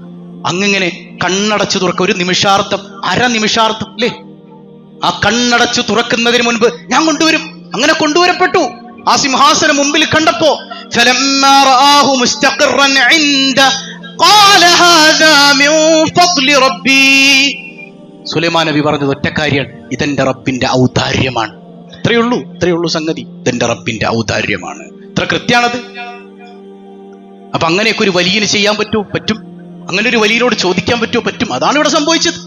അങ്ങനെ കണ്ണടച്ചു തുറക്ക. ഒരു നിമിഷാർത്ഥം, അരനിമിഷാർത്ഥം അല്ലേ? ആ കണ്ണടച്ചു തുറക്കുന്നതിന് മുൻപ് ഞാൻ കൊണ്ടുവരും. അങ്ങനെ കൊണ്ടുവരപ്പെട്ടു. ആ സിംഹാസനം മുമ്പിൽ കണ്ടപ്പോ ഫലമ്മാ റആഹു മുസ്തഖറൻ ഇൻദ ഖാല ഹാദാ മിൻ ഫദ്ലി റബ്ബി. സുലൈമാൻ നബി പറഞ്ഞത് ഒറ്റ കാര്യമാണ്, ഇതെന്റെ റബ്ബിന്റെ ഔദാര്യമാണ്. ഇത്രയേ ഉള്ളൂ സംഗതി. ഇതെന്റെ റബ്ബിന്റെ ഔദാര്യമാണ്. ഇത്ര കൃത്യാണത്. അപ്പൊ അങ്ങനെയൊക്കെ ഒരു വലിയന് ചെയ്യാൻ പറ്റും. അങ്ങനെ ഒരു വലിയനോട് ചോദിക്കാൻ പറ്റും. അതാണ് ഇവിടെ സംഭവിച്ചത്.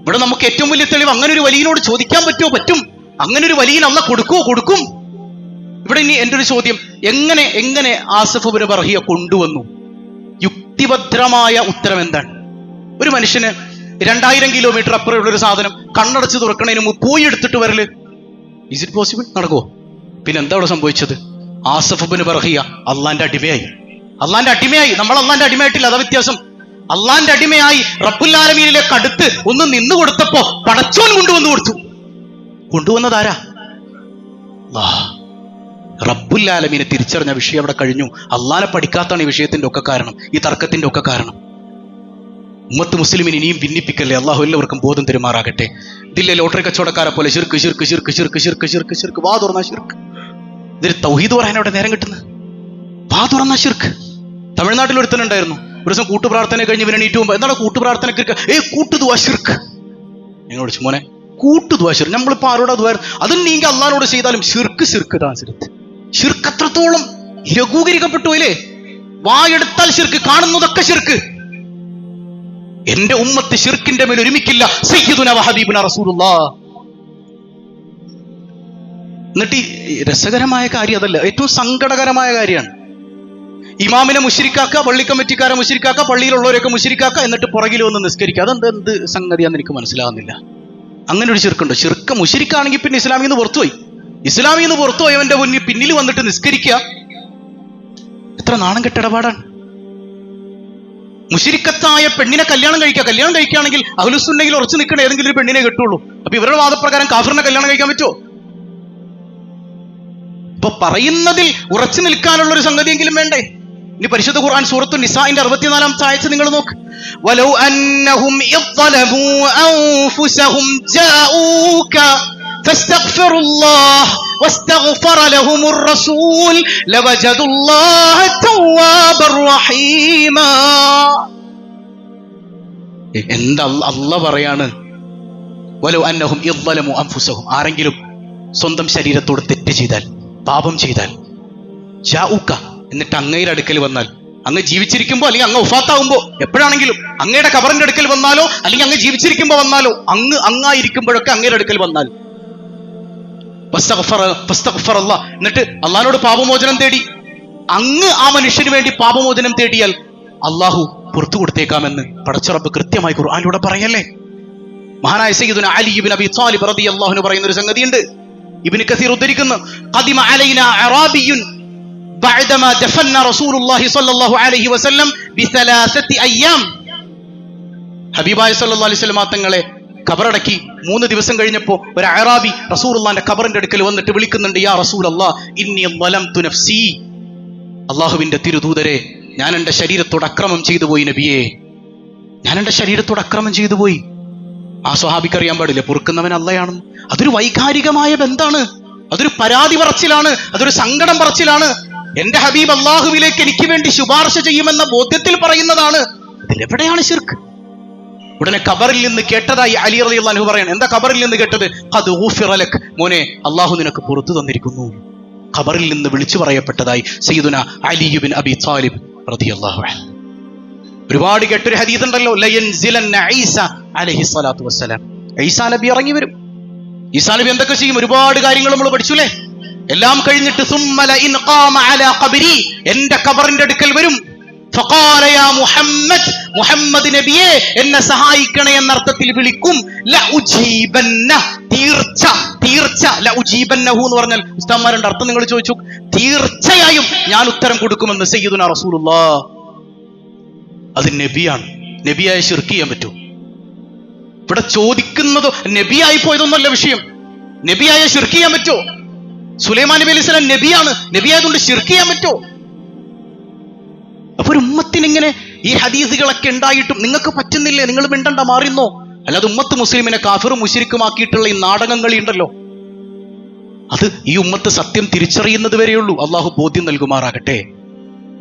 ഇവിടെ നമുക്ക് ഏറ്റവും വലിയ തെളിവ്, അങ്ങനെ ഒരു വലിയനോട് ചോദിക്കാൻ പറ്റും. അങ്ങനെ ഒരു വലിയൻ അല്ലാഹ് കൊടുക്കും. ഇവിടെ ഇനി എൻ്റെ ഒരു ചോദ്യം, എങ്ങനെ ആസിഫ് ഇബ്നു ബർഹിയ കൊണ്ടുവന്നു? യുക്തിഭദ്രമായ ഉത്തരം എന്താണ്? ഒരു മനുഷ്യന് 2000 കിലോമീറ്റർ അപ്പുറമുള്ള ഒരു സാധനം കണ്ണടച്ച് തുറക്കണതിന് മുമ്പ് പോയി എടുത്തിട്ട് വരല്, ഈസ് ഇറ്റ് പോസിബിൾ? നടക്കുമോ? പിന്നെ എന്താ അവിടെ സംഭവിച്ചത്? ആസിഫ് ഇബ്നു ബർഹിയ അള്ളാന്റെ അടിമയായി. നമ്മൾ അള്ളാന്റെ അടിമയായിട്ടില്ല, അതാ വ്യത്യാസം. അള്ളാന്റെ അടിമയായി റബ്ബുൽ ആലമീനിലേക്ക് അടുത്ത് ഒന്ന് നിന്ന് കൊടുത്തപ്പോ പടച്ചോൻ കൊണ്ടുവന്നതാരാ? റബ്ബുൽ ആലമീനെ തിരിച്ചറിഞ്ഞ വിഷയം അവിടെ കഴിഞ്ഞു. അള്ളാനെ പഠിക്കാത്താണ് ഈ വിഷയത്തിന്റെ ഒക്കെ കാരണം, ഈ തർക്കത്തിന്റെ ഒക്കെ കാരണം. ഉമ്മത്ത് മുസ്ലിമിന് ഇനിയും ഭിന്നിപ്പിക്കല്ലേ. അള്ളാഹു എല്ലാവർക്കും ബോധം തെരുമാറാകട്ടെ. ഇതില്ലേ ലോട്ടറി കച്ചവടക്കാരെ പോലെ ശിർക്ക് ശിർക്ക് ശിർക്ക് ശിർക്ക് ശിർക്ക് ശിർക്ക് ശിർക്ക് വാ തുറന്ന ശിർക്ക്. ഇതിൽ തൗഹീദ് പറയാൻ അവിടെ നേരം കിട്ടുന്നത്? വാ തുറന്ന ശിർക്ക്. തമിഴ്നാട്ടിൽ ഒരുത്തനുണ്ടായിരുന്നു. ഒരു ദിവസം കൂട്ടുപ്രാർത്ഥന കഴിഞ്ഞ് ഇവൻ എണീറ്റ് പോകുമ്പോൾ എന്താണ് കൂട്ടുപ്രാർത്ഥനക്ക് കൂട്ടുദുആ ശിർക്ക്. ഞങ്ങളോട് മോനെ കൂട്ടുദുആ ശിർക്ക്. നമ്മളിപ്പോ ആരോടാ ദുആ അതും നീങ്ക അള്ളാഹോട് ചെയ്താലും ശിർക്ക് ശിർക്ക് താൻസിരത്ത്. ശിർക്ക് അത്രത്തോളം ലഘൂകരിക്കപ്പെട്ടു അല്ലേ? വായെടുത്താൽ ശിർക്ക്, കാണുന്നതൊക്കെ ശിർക്ക്. എന്റെ ഉമ്മത്ത് ശിർക്കിന്റെ മേൽ ഒരുമിക്കില്ല. സയ്യിദുനാ വ ഹബീബുനാ റസൂലുള്ളാഹ്. എന്നിട്ട് രസകരമായ കാര്യം അതല്ല, ഏറ്റവും സങ്കടകരമായ കാര്യമാണ്. ഇമാമിനെ മുശ്രിക്കാക്ക, പള്ളി കമ്മിറ്റിക്കാരെ മുശ്രിക്കാക്ക, പള്ളിയിലുള്ളവരെയൊക്കെ മുശ്രിക്കാക്ക, എന്നിട്ട് പുറകിൽ വന്ന് നിസ്കരിക്കുക. അതെന്ത് സംഗതിയാന്ന് എനിക്ക് മനസ്സിലാകുന്നില്ല. അങ്ങനെ ഒരു ശിർക്കുണ്ടോ? ശിർക്ക് മുശ്രിക്കാണെങ്കിൽ പിന്നെ ഇസ്ലാമിൽ നിന്ന് പുറത്തുപോയി. ഇസ്ലാമിൽ നിന്ന് പുറത്തുപോയവന്റെ മുന്നിൽ പിന്നിൽ വന്നിട്ട് നിസ്കരിക്കുക. എത്ര നാണം കെട്ട ഇടപാടാണ്. മുശ്രിക്കത്തായ പെണ്ണിനെ കല്യാണം കഴിക്കുകയാണെങ്കിൽ അഹ്ലുസുന്നയിൽ ഉറച്ചു നിൽക്കുന്ന ഏതെങ്കിലും ഒരു പെണ്ണിനെ കിട്ടുള്ളൂ. അപ്പൊ ഇവരുടെ വാദപ്രകാരം കാഫിറിനെ കല്യാണം കഴിക്കാൻ പറ്റുമോ? ഇപ്പൊ പറയുന്നതിൽ ഉറച്ചു നിൽക്കാനുള്ള ഒരു സംഗതിയെങ്കിലും വേണ്ടേ? ഇനി പരിശുദ്ധ ഖുർആൻ സൂറത്തു നിസാഇന്റെ 64-ാമത്തെ ആയത്ത് നിങ്ങൾ നോക്ക്. വലൗ അന്നഹും യദ്ലമൂ അൻഫുസഹും ജാഊക ഫസ്തഗ്ഫിറുല്ലാഹ് വസ്തഗ്ഫറ ലഹുമുർ റസൂൽ ലവജദുല്ലാഹ തവ്വാബർ റഹീമാ. എന്താ അല്ലാഹ് പറയാണ്? വലൗ അന്നഹും യദ്ലമൂ അൻഫുസഹും, ആരെങ്കിലും സ്വന്തം ശരീരത്തോട് തെറ്റ് ചെയ്താൽ, പാപം ചെയ്താൽ, ജാഊക, എന്നിട്ട് അങ്ങയുടെ അടുക്കൽ വന്നാൽ, അങ്ങ് ജീവിച്ചിരിക്കുമ്പോ അല്ലെങ്കിൽ അങ്ങ് വഫാത്താവുമ്പോ, എപ്പോഴാണെങ്കിലും അങ്ങയുടെ ഖബറിന്റെ അടുക്കൽ വന്നാലോ അല്ലെങ്കിൽ അങ്ങ് ജീവിച്ചിരിക്കുമ്പോ വന്നാലോ, അങ്ങായിരിക്കുമ്പോഴൊക്കെ അങ്ങയുടെ അടുക്കൽ വന്നാൽ, എന്നിട്ട് അള്ളാഹിനോട് പാപമോചനം തേടി, അങ്ങ് ആ മനുഷ്യന് വേണ്ടി പാപമോചനം തേടിയാൽ അള്ളാഹു പുറത്തു കൊടുത്തേക്കാമെന്ന് പടച്ചറബ് കൃത്യമായി ഖുർആനിലൂടെ പറയല്ലേ. മഹാനായ സയ്യിദുനാ അലി ഇബ്നു അബി ത്വാലിബ് റളിയല്ലാഹു അൻഹു പറയുന്ന ഒരു സംഗതിയുണ്ട്. ഇബ്നു കസീർ ഉദ്ധരിക്കുന്നു, ഖദിമ അലൈനാ അറാബിയുൻ ബഅദമാ ദഫന്ന റസൂലുള്ളാഹി സ്വല്ലല്ലാഹു അലൈഹി വസല്ലം ബിസലാസതി അയ്യാം. ഹബീബായ സല്ലല്ലാഹു അലൈഹി വസല്ലം തങ്ങളെ ഖബറടക്കി 3 ദിവസം കഴിഞ്ഞപ്പോ ഒരു അറാബി റസൂലുള്ളാഹിന്റെ ഖബറിന്റെ അടുക്കൽ വന്നിട്ട് വിളിക്കുന്നുണ്ട്, യാ റസൂലല്ലാഹ് ഇന്നി ളലംതു നഫ്സി. അല്ലാഹുവിന്റെ തിരുദൂതരെ, ഞാൻ എന്റെ ശരീരത്തോട് അക്രമം ചെയ്തു പോയി നബിയേ, ഞാൻ എന്റെ ശരീരത്തോട് അക്രമം ചെയ്തു പോയി. ആ സ്വഹാബിക്ക് അറിയാൻ പാടില്ല പൊറുക്കുന്നവൻ അള്ളയാണെന്ന്. അതൊരു വൈകാരികമായ ബന്ധാണ്, അതൊരു പരാതി പറച്ചിലാണ്, അതൊരു സങ്കടം പറച്ചിലാണ്. എന്റെ ഹബീബ് അള്ളാഹുവിലേക്ക് എനിക്ക് വേണ്ടി ശുപാർശ ചെയ്യുമെന്ന ബോധ്യത്തിൽ പറയുന്നതാണ്. ഇതിലെവിടെയാണ് ശിർക്ക്? ഉടനെ ഖബറിൽ നിന്ന് കേട്ടതായി അലി റളിയല്ലാഹു അൻഹു പറയാണ്. എന്താ ഖബറിൽ നിന്ന് കേട്ടത്? ഖദ് ഗുഫിറ ലക്, മോനെ അള്ളാഹു നിനക്ക് പുറത്തു തന്നിരിക്കുന്നു. ഖബറിൽ നിന്ന് വിളിച്ചു പറയപ്പെട്ടതായി സയ്യിദുനാ അലി ഇബ്നു അബി ത്വാലിബ് റളിയല്ലാഹു അൻഹു. ഒരുപാട് കേട്ടൊരു ഹദീസ് ഉണ്ടല്ലോ, ലയൻസിലന്ന ഈസ അലൈഹിസ്സലാത്തു വസ്സലാം. ഈസാ നബി ഇറങ്ങി വരും. ഈസാ നബി എന്തൊക്കെ ചെയ്യും? ഒരുപാട് കാര്യങ്ങൾ നമ്മൾ പഠിച്ചുല്ലേ. എല്ലാം കഴിഞ്ഞിട്ട് സുമ്മ ലഇൻ ഖാമ അലാ ഖബരി, എന്റെ ഖബറിന്റെ അടുക്കൽ വരും. ഫഖാല യാ മുഹമ്മദ്, മുഹമ്മദ് നബിയെ എന്നെ സഹായിക്കണേ എന്ന അർത്ഥത്തിൽ വിളിക്കും. ലഉജീബന്ന, തീർച്ച തീർച്ച. ലഉജീബന്നഹു എന്ന് പറഞ്ഞാൽ ഉസ്താദ്മാരുടെ അർത്ഥം നിങ്ങൾ ചോദിച്ചു, തീർച്ചയായും ഞാൻ ഉത്തരം കൊടുക്കുമെന്ന് സയ്യിദുനാ റസൂലുള്ളാഹ്. അത് നബിയാണ്. നബിയായ ശിർക്ക് ചെയ്യാൻ പറ്റൂ? ഇവിടെ ചോദിക്കുന്നതോ നബിയായി പോയതൊന്നല്ല വിഷയം. നബിയായ ശിർക്ക് ചെയ്യാൻ പറ്റോ? സുലൈമാൻ നബി അലൈഹി സ്വലാം നബിയാണ്, നബിയായതുകൊണ്ട് ശിർക്ക് ചെയ്യാൻ പറ്റോ? അപ്പൊ ഒരു ഉമ്മത്തിനിങ്ങനെ ഈ ഹദീസുകളൊക്കെ ഉണ്ടായിട്ടും നിങ്ങൾക്ക് പറ്റുന്നില്ലേ? നിങ്ങൾ മിണ്ടണ്ട, മാറിന്നോ. അല്ലാതെ ഉമ്മത്ത് മുസ്ലിമിനെ കാഫിറും മുശ്രിക്കുമാക്കിയിട്ടുള്ള ഈ നാടകങ്ങളി ഉണ്ടല്ലോ, അത് ഈ ഉമ്മത്ത് സത്യം തിരിച്ചറിയുന്നത് വരെയുള്ളൂ. അള്ളാഹു ബോധ്യം നൽകുമാറാകട്ടെ.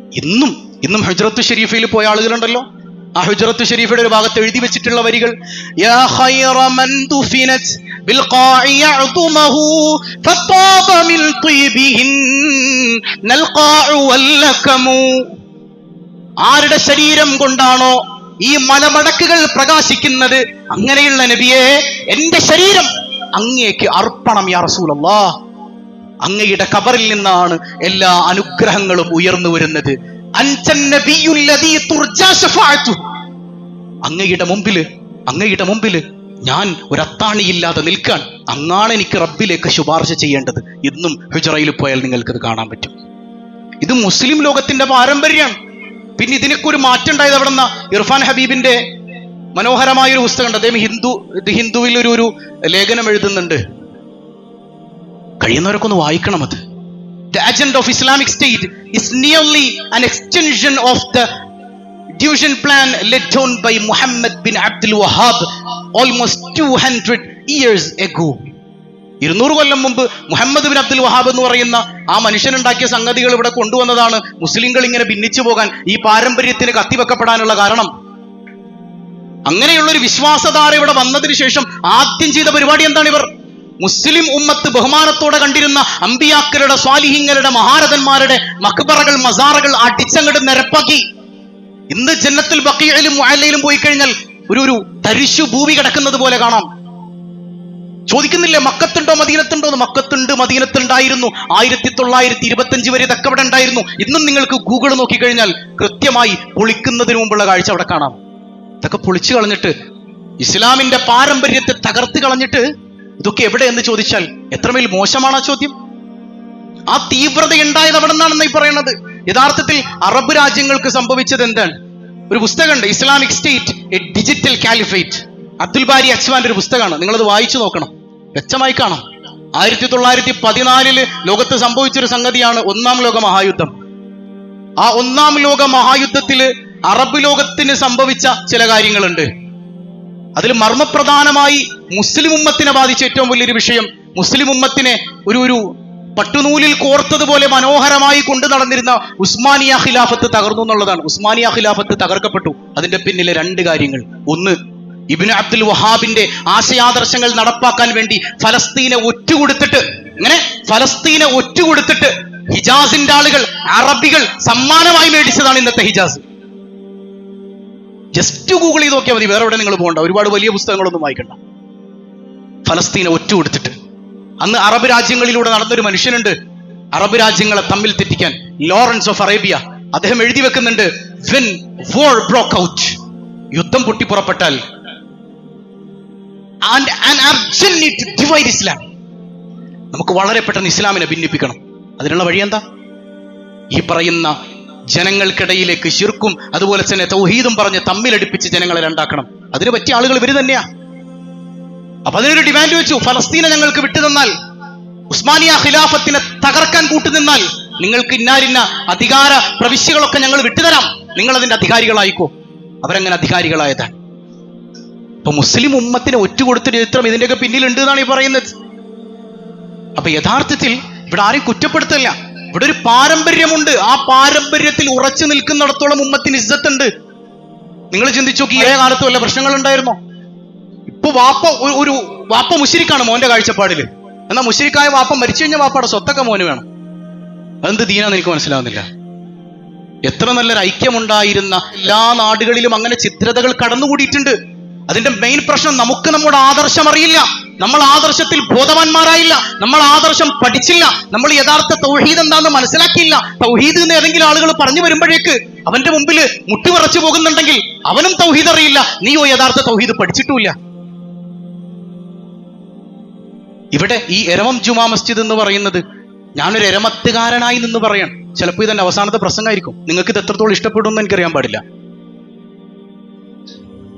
ഇന്നും ഹുജ്റത്തു ഷരീഫയിൽ പോയ ആളുകളുണ്ടല്ലോ, ആ ഹുജ്റത്തു ഷരീഫയുടെ ഒരു ഭാഗത്ത് എഴുതി വെച്ചിട്ടുള്ള വരികൾ, യാ ഖൈറ മൻ ദുഫിനത് ബിൽഖാഇ യഅ്തുമഹു ഫതാബ മിൻ ത്വീബിഹിൻ നൽഖാഉ വല്ലകമു. ആരുടെ ശരീരം കൊണ്ടാണോ ഈ മലമടക്കുകൾ പ്രകാശിക്കുന്നത്, അങ്ങനെയുള്ള നബിയെ എന്റെ ശരീരം അങ്ങേക്ക് അർപ്പണം യാ റസൂലല്ലാഹ്. അങ്ങയുടെ ഖബറിൽ നിന്നാണ് എല്ലാ അനുഗ്രഹങ്ങളും ഉയർന്നു വരുന്നത്. അങ്ങയുടെ മുമ്പില് ഞാൻ ഒരു അത്താണിയില്ലാതെ നിൽക്കാൻ, അങ്ങാണ് എനിക്ക് റബ്ബിലേക്ക് ശുപാർശ ചെയ്യേണ്ടത്. ഇന്നും ഹുജറയിൽ പോയാൽ നിങ്ങൾക്കത് കാണാൻ പറ്റും. ഇത് മുസ്ലിം ലോകത്തിന്റെ പാരമ്പര്യമാണ്. പിന്നെ ഇതിനൊക്കെ ഒരു മാറ്റം ഉണ്ടായത് അവിടെ നിന്നാ. ഇർഫാൻ ഹബീബിന്റെ മനോഹരമായൊരു പുസ്തകമുണ്ട്. അദ്ദേഹം ഹിന്ദുവിൽ ഒരു ലേഖനം എഴുതുന്നുണ്ട്. കഴിയുന്നവരൊക്കെ ഒന്ന് വായിക്കണം. അത് The agenda of Islamic State is nearly an extension of the division plan led down by Muhammad bin Abdul Wahhab almost 200 years ago. 200 കൊല്ലം മുമ്പ് മുഹമ്മദ് ബിൻ അബ്ദുൽ വഹാബ് എന്ന് പറയുന്ന ആ മനുഷ്യനുണ്ടാക്കിയ സംഗതികൾ ഇവിടെ കൊണ്ടുവന്നതാണ് മുസ്ലിങ്ങൾ ഇങ്ങനെ ഭിന്നിച്ചു പോകാൻ, ഈ പാരമ്പര്യത്തിന് കത്തിവെക്കപ്പെടാനുള്ള കാരണം. അങ്ങനെയുള്ള ഒരു വിശ്വാസധാര ഇവിടെ വന്നതിന് ശേഷം ആദ്യം ചെയ്ത പരിപാടി എന്താണ്? ഇവർ മുസ്ലിം ഉമ്മത്ത് ബഹുമാനത്തോടെ കണ്ടിരുന്ന അമ്പിയാക്കളുടെ, സ്വാലിഹീങ്ങളുടെ, മഹാരഥന്മാരുടെ മഖ്ബറകൾ, മസാറകൾ അടിച്ചങ്ങട് നിരപ്പാക്കി. ഇന്ന് ജന്നത്തുൽ ബഖീഇലും മുഅല്ലയിലും പോയി കഴിഞ്ഞാൽ ഒരു തരിശു ഭൂമി കിടക്കുന്നത് പോലെ കാണാം. ചോദിക്കുന്നില്ലേ മക്കത്തുണ്ടോ മദീനത്തുണ്ടോ എന്ന്? മക്കത്തുണ്ട്, മദീനത്തുണ്ടായിരുന്നു. 1925 വരെ ഇതൊക്കെ ഇവിടെ ഉണ്ടായിരുന്നു. ഇന്നും നിങ്ങൾക്ക് ഗൂഗിൾ നോക്കിക്കഴിഞ്ഞാൽ കൃത്യമായി പൊളിക്കുന്നതിന് മുമ്പുള്ള കാഴ്ച അവിടെ കാണാം. ഇതൊക്കെ പൊളിച്ചു കളഞ്ഞിട്ട്, ഇസ്ലാമിന്റെ പാരമ്പര്യത്തെ തകർത്ത് കളഞ്ഞിട്ട് ഇതൊക്കെ എവിടെ എന്ന് ചോദിച്ചാൽ എത്രമേൽ മോശമാണ് ആ ചോദ്യം. ആ തീവ്രത ഉണ്ടായത് അവിടെ നിന്നാണെന്ന് ഈ പറയുന്നത്. യഥാർത്ഥത്തിൽ അറബ് രാജ്യങ്ങൾക്ക് സംഭവിച്ചത് എന്താണ്? ഒരു പുസ്തകമുണ്ട്, Islamic State a digital caliphate. Abdel Bari അച്വാന്റെ ഒരു പുസ്തകമാണ്. നിങ്ങളത് വായിച്ചു നോക്കണം, വ്യക്തമായി കാണാം. 1914 ലോകത്ത് സംഭവിച്ചൊരു സംഗതിയാണ് ഒന്നാം ലോക മഹായുദ്ധം. ആ ഒന്നാം ലോക മഹായുദ്ധത്തില് അറബ് ലോകത്തിന് സംഭവിച്ച ചില കാര്യങ്ങളുണ്ട്. അതിൽ മർമ്മപ്രധാനമായി മുസ്ലിം ഉമ്മത്തിനെ ബാധിച്ച ഏറ്റവും വലിയൊരു വിഷയം, മുസ്ലിം ഉമ്മത്തിനെ ഒരു പട്ടുനൂലിൽ കോർത്തതുപോലെ മനോഹരമായി കൊണ്ടു നടന്നിരുന്ന ഉസ്മാനിയ ഖിലാഫത്ത് തകർന്നു എന്നുള്ളതാണ്. ഉസ്മാനിയ ഖിലാഫത്ത് തകർക്കപ്പെട്ടു. അതിന്റെ പിന്നിലെ 2 കാര്യങ്ങൾ. ഒന്ന്, ഇബ്നു അബ്ദുൽ വഹാബിന്റെ ആശയാദർശങ്ങൾ നടപ്പാക്കാൻ വേണ്ടി ഫലസ്തീനെ ഒറ്റുകൊടുത്തിട്ട്, ഹിജാസിന്റെ ആളുകൾ, അറബികൾ സമ്മാനമായി മേടിച്ചതാണ് ഇന്നത്തെ ഹിജാസ്. ജസ്റ്റ് ഗൂഗിൾ ചെയ്ത് നോക്കിയാൽ മതി, വേറെ എവിടെ നിങ്ങൾ പോകണ്ട, ഒരുപാട് വലിയ പുസ്തകങ്ങളൊന്നും വായിക്കണ്ട. ഫലസ്തീനെ ഒറ്റുകൊടുത്തിട്ട്. അന്ന് അറബ് രാജ്യങ്ങളിലൂടെ നടന്നൊരു മനുഷ്യനുണ്ട്, അറബ് രാജ്യങ്ങളെ തമ്മിൽ തെറ്റിക്കാൻ, ലോറൻസ് ഓഫ് അറേബ്യ. അദ്ദേഹം എഴുതി വെക്കുന്നുണ്ട്, when war broke out, യുദ്ധം പൊട്ടിപ്പുറപ്പെട്ടാൽ, and an urgent need to divide Islam, നമുക്ക് വളരെ പെട്ടെന്ന് ഇസ്ലാമിനെ ഭിന്നിപ്പിക്കണം. അതിനുള്ള വഴി എന്താ? ഈ പറയുന്ന ജനങ്ങൾക്കിടയിലേക്ക് ശിർക്കും അതുപോലെ തന്നെ തൗഹീദും പറഞ്ഞ് തമ്മിലടിപ്പിച്ച് ജനങ്ങളെ രണ്ടാക്കണം. അതിന് പറ്റിയ ആളുകൾ ഇവര് തന്നെയാ. അപ്പൊ അതിനൊരു ഡിമാൻഡ് വെച്ചു, ഫലസ്തീനെ ഞങ്ങൾക്ക് വിട്ടുതന്നാൽ, ഉസ്മാനിയ ഖിലാഫത്തിനെ തകർക്കാൻ കൂട്ടുനിന്നാൽ നിങ്ങൾക്ക് ഇന്നാരിന്ന അധികാര പ്രവിശ്യകളൊക്കെ ഞങ്ങൾ വിട്ടുതരാം, നിങ്ങൾ അതിന്റെ അധികാരികളായിക്കോ. അവരങ്ങനെ അധികാരികളായതാണ്. അപ്പൊ മുസ്ലിം ഉമ്മത്തിനെ ഒറ്റുകൊടുത്ത ചരിത്രം ഇതിന്റെയൊക്കെ പിന്നിലുണ്ട് എന്നാണ് ഈ പറയുന്നത്. അപ്പൊ യഥാർത്ഥത്തിൽ ഇവിടെ ആരെയും കുറ്റപ്പെടുത്തല്ല, ഇവിടെ ഒരു പാരമ്പര്യമുണ്ട്. ആ പാരമ്പര്യത്തിൽ ഉറച്ചു നിൽക്കുന്നിടത്തോളം ഉമ്മത്തിന് ഇസ്സത്തുണ്ട്. നിങ്ങൾ ചിന്തിച്ചു നോക്കി, ഏ കാലത്ത് വല്ല പ്രശ്നങ്ങൾ ഉണ്ടായിരുന്നോ? ഇപ്പൊ വാപ്പ മുശ്രിക്കാണ് മോന്റെ കാഴ്ചപ്പാടില്. എന്നാൽ മുശ്രിക്കായ വാപ്പ മരിച്ചു കഴിഞ്ഞാൽ വാപ്പയുടെ സ്വത്തൊക്കെ മോന് വേണം. അതെന്ത് ദീനാന്ന് എനിക്ക് മനസ്സിലാവുന്നില്ല. എത്ര നല്ലൊരു ഐക്യമുണ്ടായിരുന്ന എല്ലാ നാടുകളിലും അങ്ങനെ ചിത്രതകൾ കടന്നുകൂടിയിട്ടുണ്ട്. അതിന്റെ മെയിൻ പ്രശ്നം, നമുക്ക് നമ്മുടെ ആദർശം അറിയില്ല, നമ്മൾ ആദർശത്തിൽ ബോധവാന്മാരായില്ല, നമ്മൾ ആദർശം പഠിച്ചില്ല, നമ്മൾ യഥാർത്ഥ തൗഹീദ് എന്താണെന്ന് മനസ്സിലാക്കിയില്ല. തൗഹീദ് എന്ന് ഏതെങ്കിലും ആളുകൾ പറഞ്ഞു വരുമ്പോഴേക്ക് അവന്റെ മുമ്പിൽ മുട്ടിവറച്ചു പോകുന്നുണ്ടെങ്കിൽ അവനും തൗഹീദ് അറിയില്ല, നീയോ യഥാർത്ഥ തൗഹീദ് പഠിച്ചിട്ടുമില്ല. ഇവിടെ ഈ എരമം ജുമാ മസ്ജിദ് എന്ന് പറയുന്നത്, ഞാനൊരു എരമത്തുകാരനായി നിന്ന് പറയാൻ, ചിലപ്പോൾ ഇതെന്റെ അവസാനത്തെ പ്രസംഗമായിരിക്കും. നിങ്ങൾക്ക് ഇത് എത്രത്തോളം ഇഷ്ടപ്പെടുമെന്ന് എനിക്കറിയാൻ പാടില്ല.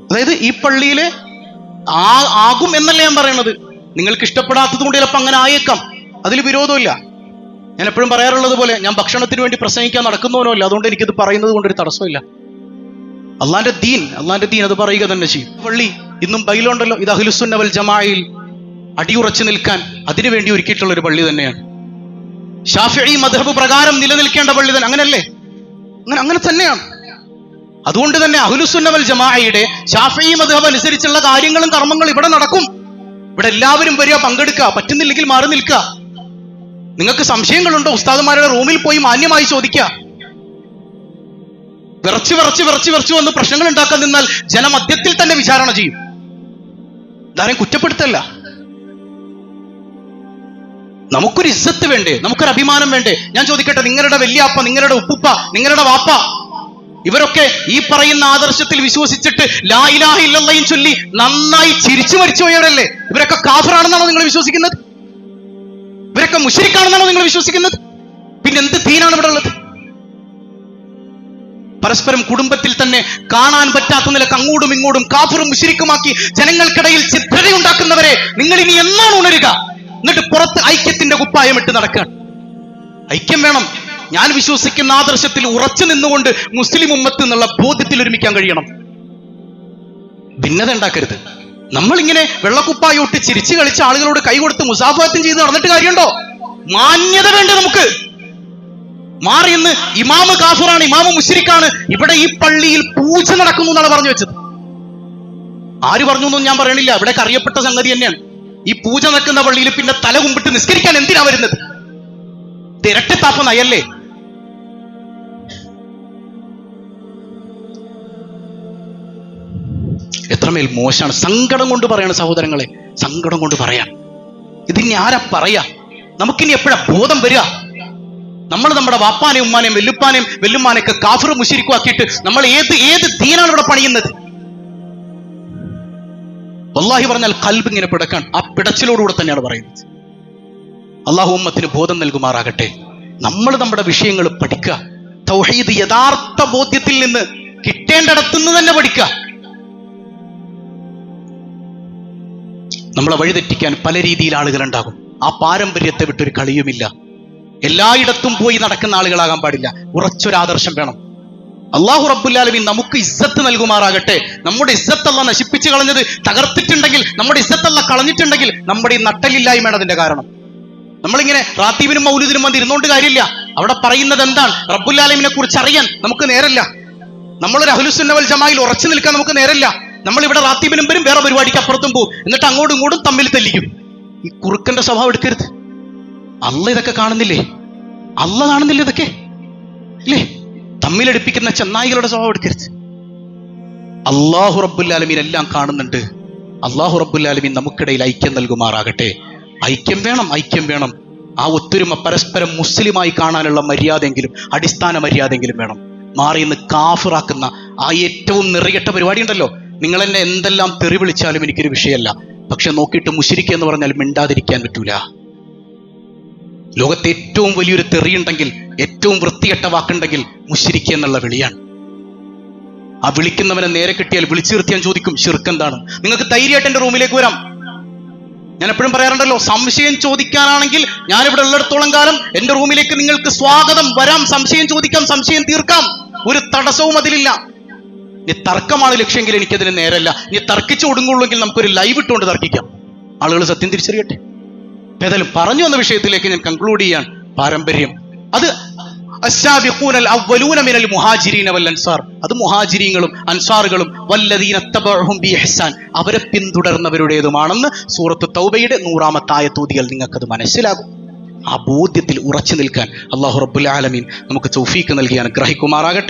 അതായത് ഈ പള്ളിയിലെ ആകും എന്നല്ല ഞാൻ പറയണത്, നിങ്ങൾക്ക് ഇഷ്ടപ്പെടാത്തത് കൊണ്ട് ചിലപ്പോൾ അങ്ങനെ ആയേക്കാം, അതിൽ വിരോധമില്ല. ഞാൻ എപ്പോഴും പറയാറുള്ളത് പോലെ, ഞാൻ ഭക്ഷണത്തിന് വേണ്ടി പ്രസംഗിക്കാൻ നടക്കുന്നവനോ അല്ല, അതുകൊണ്ട് എനിക്കിത് പറയുന്നത് കൊണ്ടൊരു തടസ്സമില്ല. അള്ളാന്റെ ദീൻ അത് പറയുക തന്നെ ചെയ്യും. പള്ളി ഇന്നും ബൈലുണ്ടല്ലോ, ഇത് അഹ്ലുസുന്ന വൽ ജമാഅയിൽ അടിയുറച്ചു നിൽക്കാൻ അതിനു വേണ്ടി ഒരുക്കിയിട്ടുള്ള ഒരു പള്ളി തന്നെയാണ്. ശാഫിഈ മദ്ഹബ് പ്രകാരം നിലനിൽക്കേണ്ട പള്ളി തന്നെ, അങ്ങനല്ലേ? അങ്ങനെ തന്നെയാണ്. അതുകൊണ്ട് തന്നെ അഹ്ലുസുന്ന വൽ ജമാഅയുടെ ശാഫിഈ മദ്ഹബ് അനുസരിച്ചുള്ള കാര്യങ്ങളും കർമ്മങ്ങളും ഇവിടെ നടക്കും. ഇവിടെ എല്ലാവരും വരിക, പങ്കെടുക്കുക, പറ്റുന്നില്ലെങ്കിൽ മാറി നിൽക്കുക. നിങ്ങൾക്ക് സംശയങ്ങളുണ്ടോ? ഉസ്താദുമാരുടെ റൂമിൽ പോയി മാന്യമായി ചോദിക്കുക. വിറച്ച് വന്ന് പ്രശ്നങ്ങൾ ഉണ്ടാക്കാൻ നിന്നാൽ ജനമധ്യത്തിൽ തന്നെ വിചാരണ ചെയ്യും. ഇതാരെയും കുറ്റപ്പെടുത്തല്ല. നമുക്കൊരു ഇസ്സത്ത് വേണ്ടേ? നമുക്കൊരു അഭിമാനം വേണ്ടേ? ഞാൻ ചോദിക്കട്ടെ, നിങ്ങളുടെ വല്യാപ്പ, നിങ്ങളുടെ ഉപ്പുപ്പ, നിങ്ങളുടെ വാപ്പ, ഇവരൊക്കെ ഈ പറയുന്ന ആദർശത്തിൽ വിശ്വസിച്ചിട്ട് ലാ ഇലാഹ ഇല്ലല്ലാഹ് ചൊല്ലി നന്നായി ചിരിച്ചു മരിച്ചു പോയവരല്ലേ? ഇവരൊക്കെ കാഫിറാണെന്നാണോ നിങ്ങൾ വിശ്വസിക്കുന്നത്? ഇവരൊക്കെ മുശ്രിക്കാണെന്നാണോ നിങ്ങൾ വിശ്വസിക്കുന്നത്? പിന്നെ എന്ത് ദീനാണ് ഇവിടെ ഉള്ളത്? പരസ്പരം കുടുംബത്തിൽ തന്നെ കാണാൻ പറ്റാത്ത നിലക്ക് അങ്ങോട്ടും ഇങ്ങോട്ടും കാഫിറും മുശ്രിക്കുമാക്കി ജനങ്ങൾക്കിടയിൽ ചിത്രതയുണ്ടാക്കുന്നവരെ നിങ്ങൾ ഇനി എന്നാണ് ഉണരുക? എന്നിട്ട് പുറത്ത് ഐക്യത്തിന്റെ കുപ്പായം ഇട്ട് നടക്കുകയാണ്. ഐക്യം വേണം. ഞാൻ വിശ്വസിക്കുന്ന ആദർശത്തിൽ ഉറച്ചു നിന്നുകൊണ്ട് മുസ്ലിം ഉമ്മത്ത് എന്നുള്ള ബോധ്യത്തിൽ ഒരുമിക്കാൻ കഴിയണം. ഭിന്നത ഉണ്ടാക്കരുത്. നമ്മളിങ്ങനെ വെള്ളക്കുപ്പായോട്ട് ചിരിച്ചു കളിച്ച ആളുകളോട് കൈകൊടുത്ത് മുസാഫാത്തും ചെയ്ത് നടന്നിട്ട് കാര്യമുണ്ടോ? മാന്യത വേണ്ട നമുക്ക്. മാറിയെന്ന് ഇമാമ് കാഫിറാണ്, ഇമാമ് മുശ്രിക്കാണ്, ഇവിടെ ഈ പള്ളിയിൽ പൂജ നടക്കുന്നു എന്നാണ് പറഞ്ഞു വെച്ചത്. ആര് പറഞ്ഞു എന്നൊന്നും ഞാൻ പറയണില്ല, ഇവിടെ അറിയപ്പെട്ട സംഗതി തന്നെയാണ്. ഈ പൂജ നടക്കുന്ന പള്ളിയിൽ പിന്നെ തല കുമ്പിട്ട് നിസ്കരിക്കാൻ എന്തിനാ വരുന്നത്? തിരട്ടിത്താപ്പ് നയല്ലേ? എത്രമേൽ മോശമാണ്. സങ്കടം കൊണ്ട് പറയാണ് സഹോദരങ്ങളെ, സങ്കടം കൊണ്ട് പറയാൻ. ഇതിനി ആരാ പറയാ? നമുക്കിനി എപ്പോഴാ ബോധം വരിക? നമ്മൾ നമ്മുടെ വാപ്പാനെയും ഉമ്മാനെയും വെല്ലുപ്പാനെയും വെല്ലുമ്മാനെയൊക്കെ കാഫിർ മുശ്രിക്കും ആക്കിയിട്ട് നമ്മൾ ഏത് ദീനാണ് ഇവിടെ പണിയുന്നത്? വല്ലാഹി പറഞ്ഞാൽ ഖൽബ് ഇങ്ങനെ പിടക്കാൻ, ആ പിടച്ചിലോടുകൂടെ തന്നെയാണ് പറയുന്നത്. അള്ളാഹു ഉമ്മത്തിന് ബോധം നൽകുമാറാകട്ടെ. നമ്മൾ നമ്മുടെ വിഷയങ്ങൾ പഠിക്കുക. തൗഹീദ് യഥാർത്ഥ ബോധ്യത്തിൽ നിന്ന് കിട്ടേണ്ടിടത്തുനിന്ന് തന്നെ പഠിക്കുക. നമ്മളെ വഴിതെറ്റിക്കാൻ പല രീതിയിൽ ആളുകൾ ഉണ്ടാകും. ആ പാരമ്പര്യത്തെ വിട്ടൊരു കളിയുമില്ല. എല്ലായിടത്തും പോയി നടക്കുന്ന ആളുകളാകാൻ പാടില്ല. ഉറച്ചൊരാദർശം വേണം. അല്ലാഹു റബ്ബുൽ ആലമീൻ നമുക്ക് ഇസ്സത്ത് നൽകുമാറാകട്ടെ. നമ്മുടെ ഇസ്സത്ത് അല്ലാഹ് നശിപ്പിച്ച് കളഞ്ഞത്, തകർത്തിട്ടുണ്ടെങ്കിൽ, നമ്മുടെ ഇസ്സത്ത് അല്ലാഹ് കളഞ്ഞിട്ടുണ്ടെങ്കിൽ നമ്മുടെ ഈ നട്ടലില്ലായ്മയാണ് അതിന്റെ കാരണം. നമ്മളിങ്ങനെ റാത്തീബിനും മൗലൂദിനും വന്ന് ഇരുന്നോണ്ട് കാര്യമില്ല. അവിടെ പറയുന്നത് എന്താണ്? റബ്ബുൽ ആലമീനെ കുറിച്ച് അറിയാൻ നമുക്ക് നേരല്ല. നമ്മളൊരു അഹ്ലുസുന്ന വൽ ജമാഅയിൽ ഉറച്ചു നിൽക്കാൻ നമുക്ക് നേരല്ല. നമ്മളിവിടെ റാത്തീബിനും വരും, വേറെ പരിപാടിക്ക് അപ്പുറത്തും പോകും, എന്നിട്ട് അങ്ങോട്ടും ഇങ്ങോട്ടും തമ്മിൽ തെല്ലിക്കും. ഈ കുറുക്കന്റെ സ്വഭാവം എടുക്കരുത്. അള്ളാഹ് ഇതൊക്കെ കാണുന്നില്ലേ? അള്ളാഹ് കാണുന്നില്ല ഇതൊക്കെ ഇല്ലേ? തമ്മിലടിപ്പിക്കുന്ന ചെന്നായികളുടെ സ്വഭാവം എടുക്കരുത്. അല്ലാഹു റബ്ബുൽ ആലമീൻ എല്ലാം കാണുന്നുണ്ട്. അല്ലാഹു റബ്ബുൽ ആലമീൻ നമുക്കിടയിൽ ഐക്യം നൽകുമാറാകട്ടെ. ഐക്യം വേണം, ഐക്യം വേണം. ആ ഒത്തൊരുമ പരസ്പരം മുസ്ലിമായി കാണാനുള്ള മര്യാദയെങ്കിലും, അടിസ്ഥാന മര്യാദയെങ്കിലും വേണം. മാറി ഇന്ന് കാഫിറാക്കുന്ന ആ ഏറ്റവും നിറയട്ട പരിപാടി ഉണ്ടല്ലോ. നിങ്ങൾ എന്നെ എന്തെല്ലാം തെറി വിളിച്ചാലും എനിക്കൊരു വിഷയമല്ല, പക്ഷെ നോക്കിയിട്ട് മുശ്രിക്ക് എന്ന് പറഞ്ഞാൽ മിണ്ടാതിരിക്കാൻ പറ്റൂല. ലോകത്തെ ഏറ്റവും വലിയൊരു തെറിയുണ്ടെങ്കിൽ, ഏറ്റവും വൃത്തികെട്ട വാക്കുണ്ടെങ്കിൽ മുശ്രിക്ക് എന്നുള്ള വിളിയാണ്. ആ വിളിക്കുന്നവനെ നേരെ കിട്ടിയാൽ വിളിച്ചു നിർത്തിയാൻ ചോദിക്കും, ശിർക്ക് എന്താണ്? നിങ്ങൾക്ക് ധൈര്യമായിട്ട് എന്റെ റൂമിലേക്ക് വരാം. ഞാൻ എപ്പോഴും പറയാറുണ്ടല്ലോ, സംശയം ചോദിക്കാനാണെങ്കിൽ ഞാനിവിടെ ഉള്ളിടത്തോളം കാലം എന്റെ റൂമിലേക്ക് നിങ്ങൾക്ക് സ്വാഗതം, വരാം, സംശയം ചോദിക്കാം, സംശയം തീർക്കാം, ഒരു തടസ്സവും അതിലില്ല. നീ തർക്കമാണ് ലക്ഷ്യമെങ്കിൽ എനിക്കതിന് നേരല്ല. നീ തർക്കിച്ച് ഒടുങ്ങുള്ളെങ്കിൽ നമുക്കൊരു ലൈവ് ഇട്ടുകൊണ്ട് തർക്കിക്കാം, ആളുകൾ സത്യം തിരിച്ചറിയട്ടെ. ഏതായാലും പറഞ്ഞു വന്ന വിഷയത്തിലേക്ക് ഞാൻ കൺക്ലൂഡ് ചെയ്യാൻ. പാരമ്പര്യം അത് അസ്സാബിഖൂനൽ അവ്വലൂന മിനൽ മുഹാജിരീന വൽ അൻസാർ, അത് മുഹാജിരീങ്ങളും അൻസാറുകളും വല്ലദീന തബഅഹും ബിഇഹ്സാൻ, അവരെ പിന്തുടർന്നവരുടേതുമാണെന്ന് സൂറത്ത് തൗബയുടെ 100-ാമത്തെ ആയത്ത് ഓതിയാൽ നിങ്ങൾക്കത് മനസ്സിലാകും. ആ ബോധ്യത്തിൽ ഉറച്ചു നിൽക്കാൻ അല്ലാഹു റബ്ബുൽ ആലമീൻ നമുക്ക് തൗഫീഖ് നൽകി അനുഗ്രഹിക്കുമാറാകട്ടെ.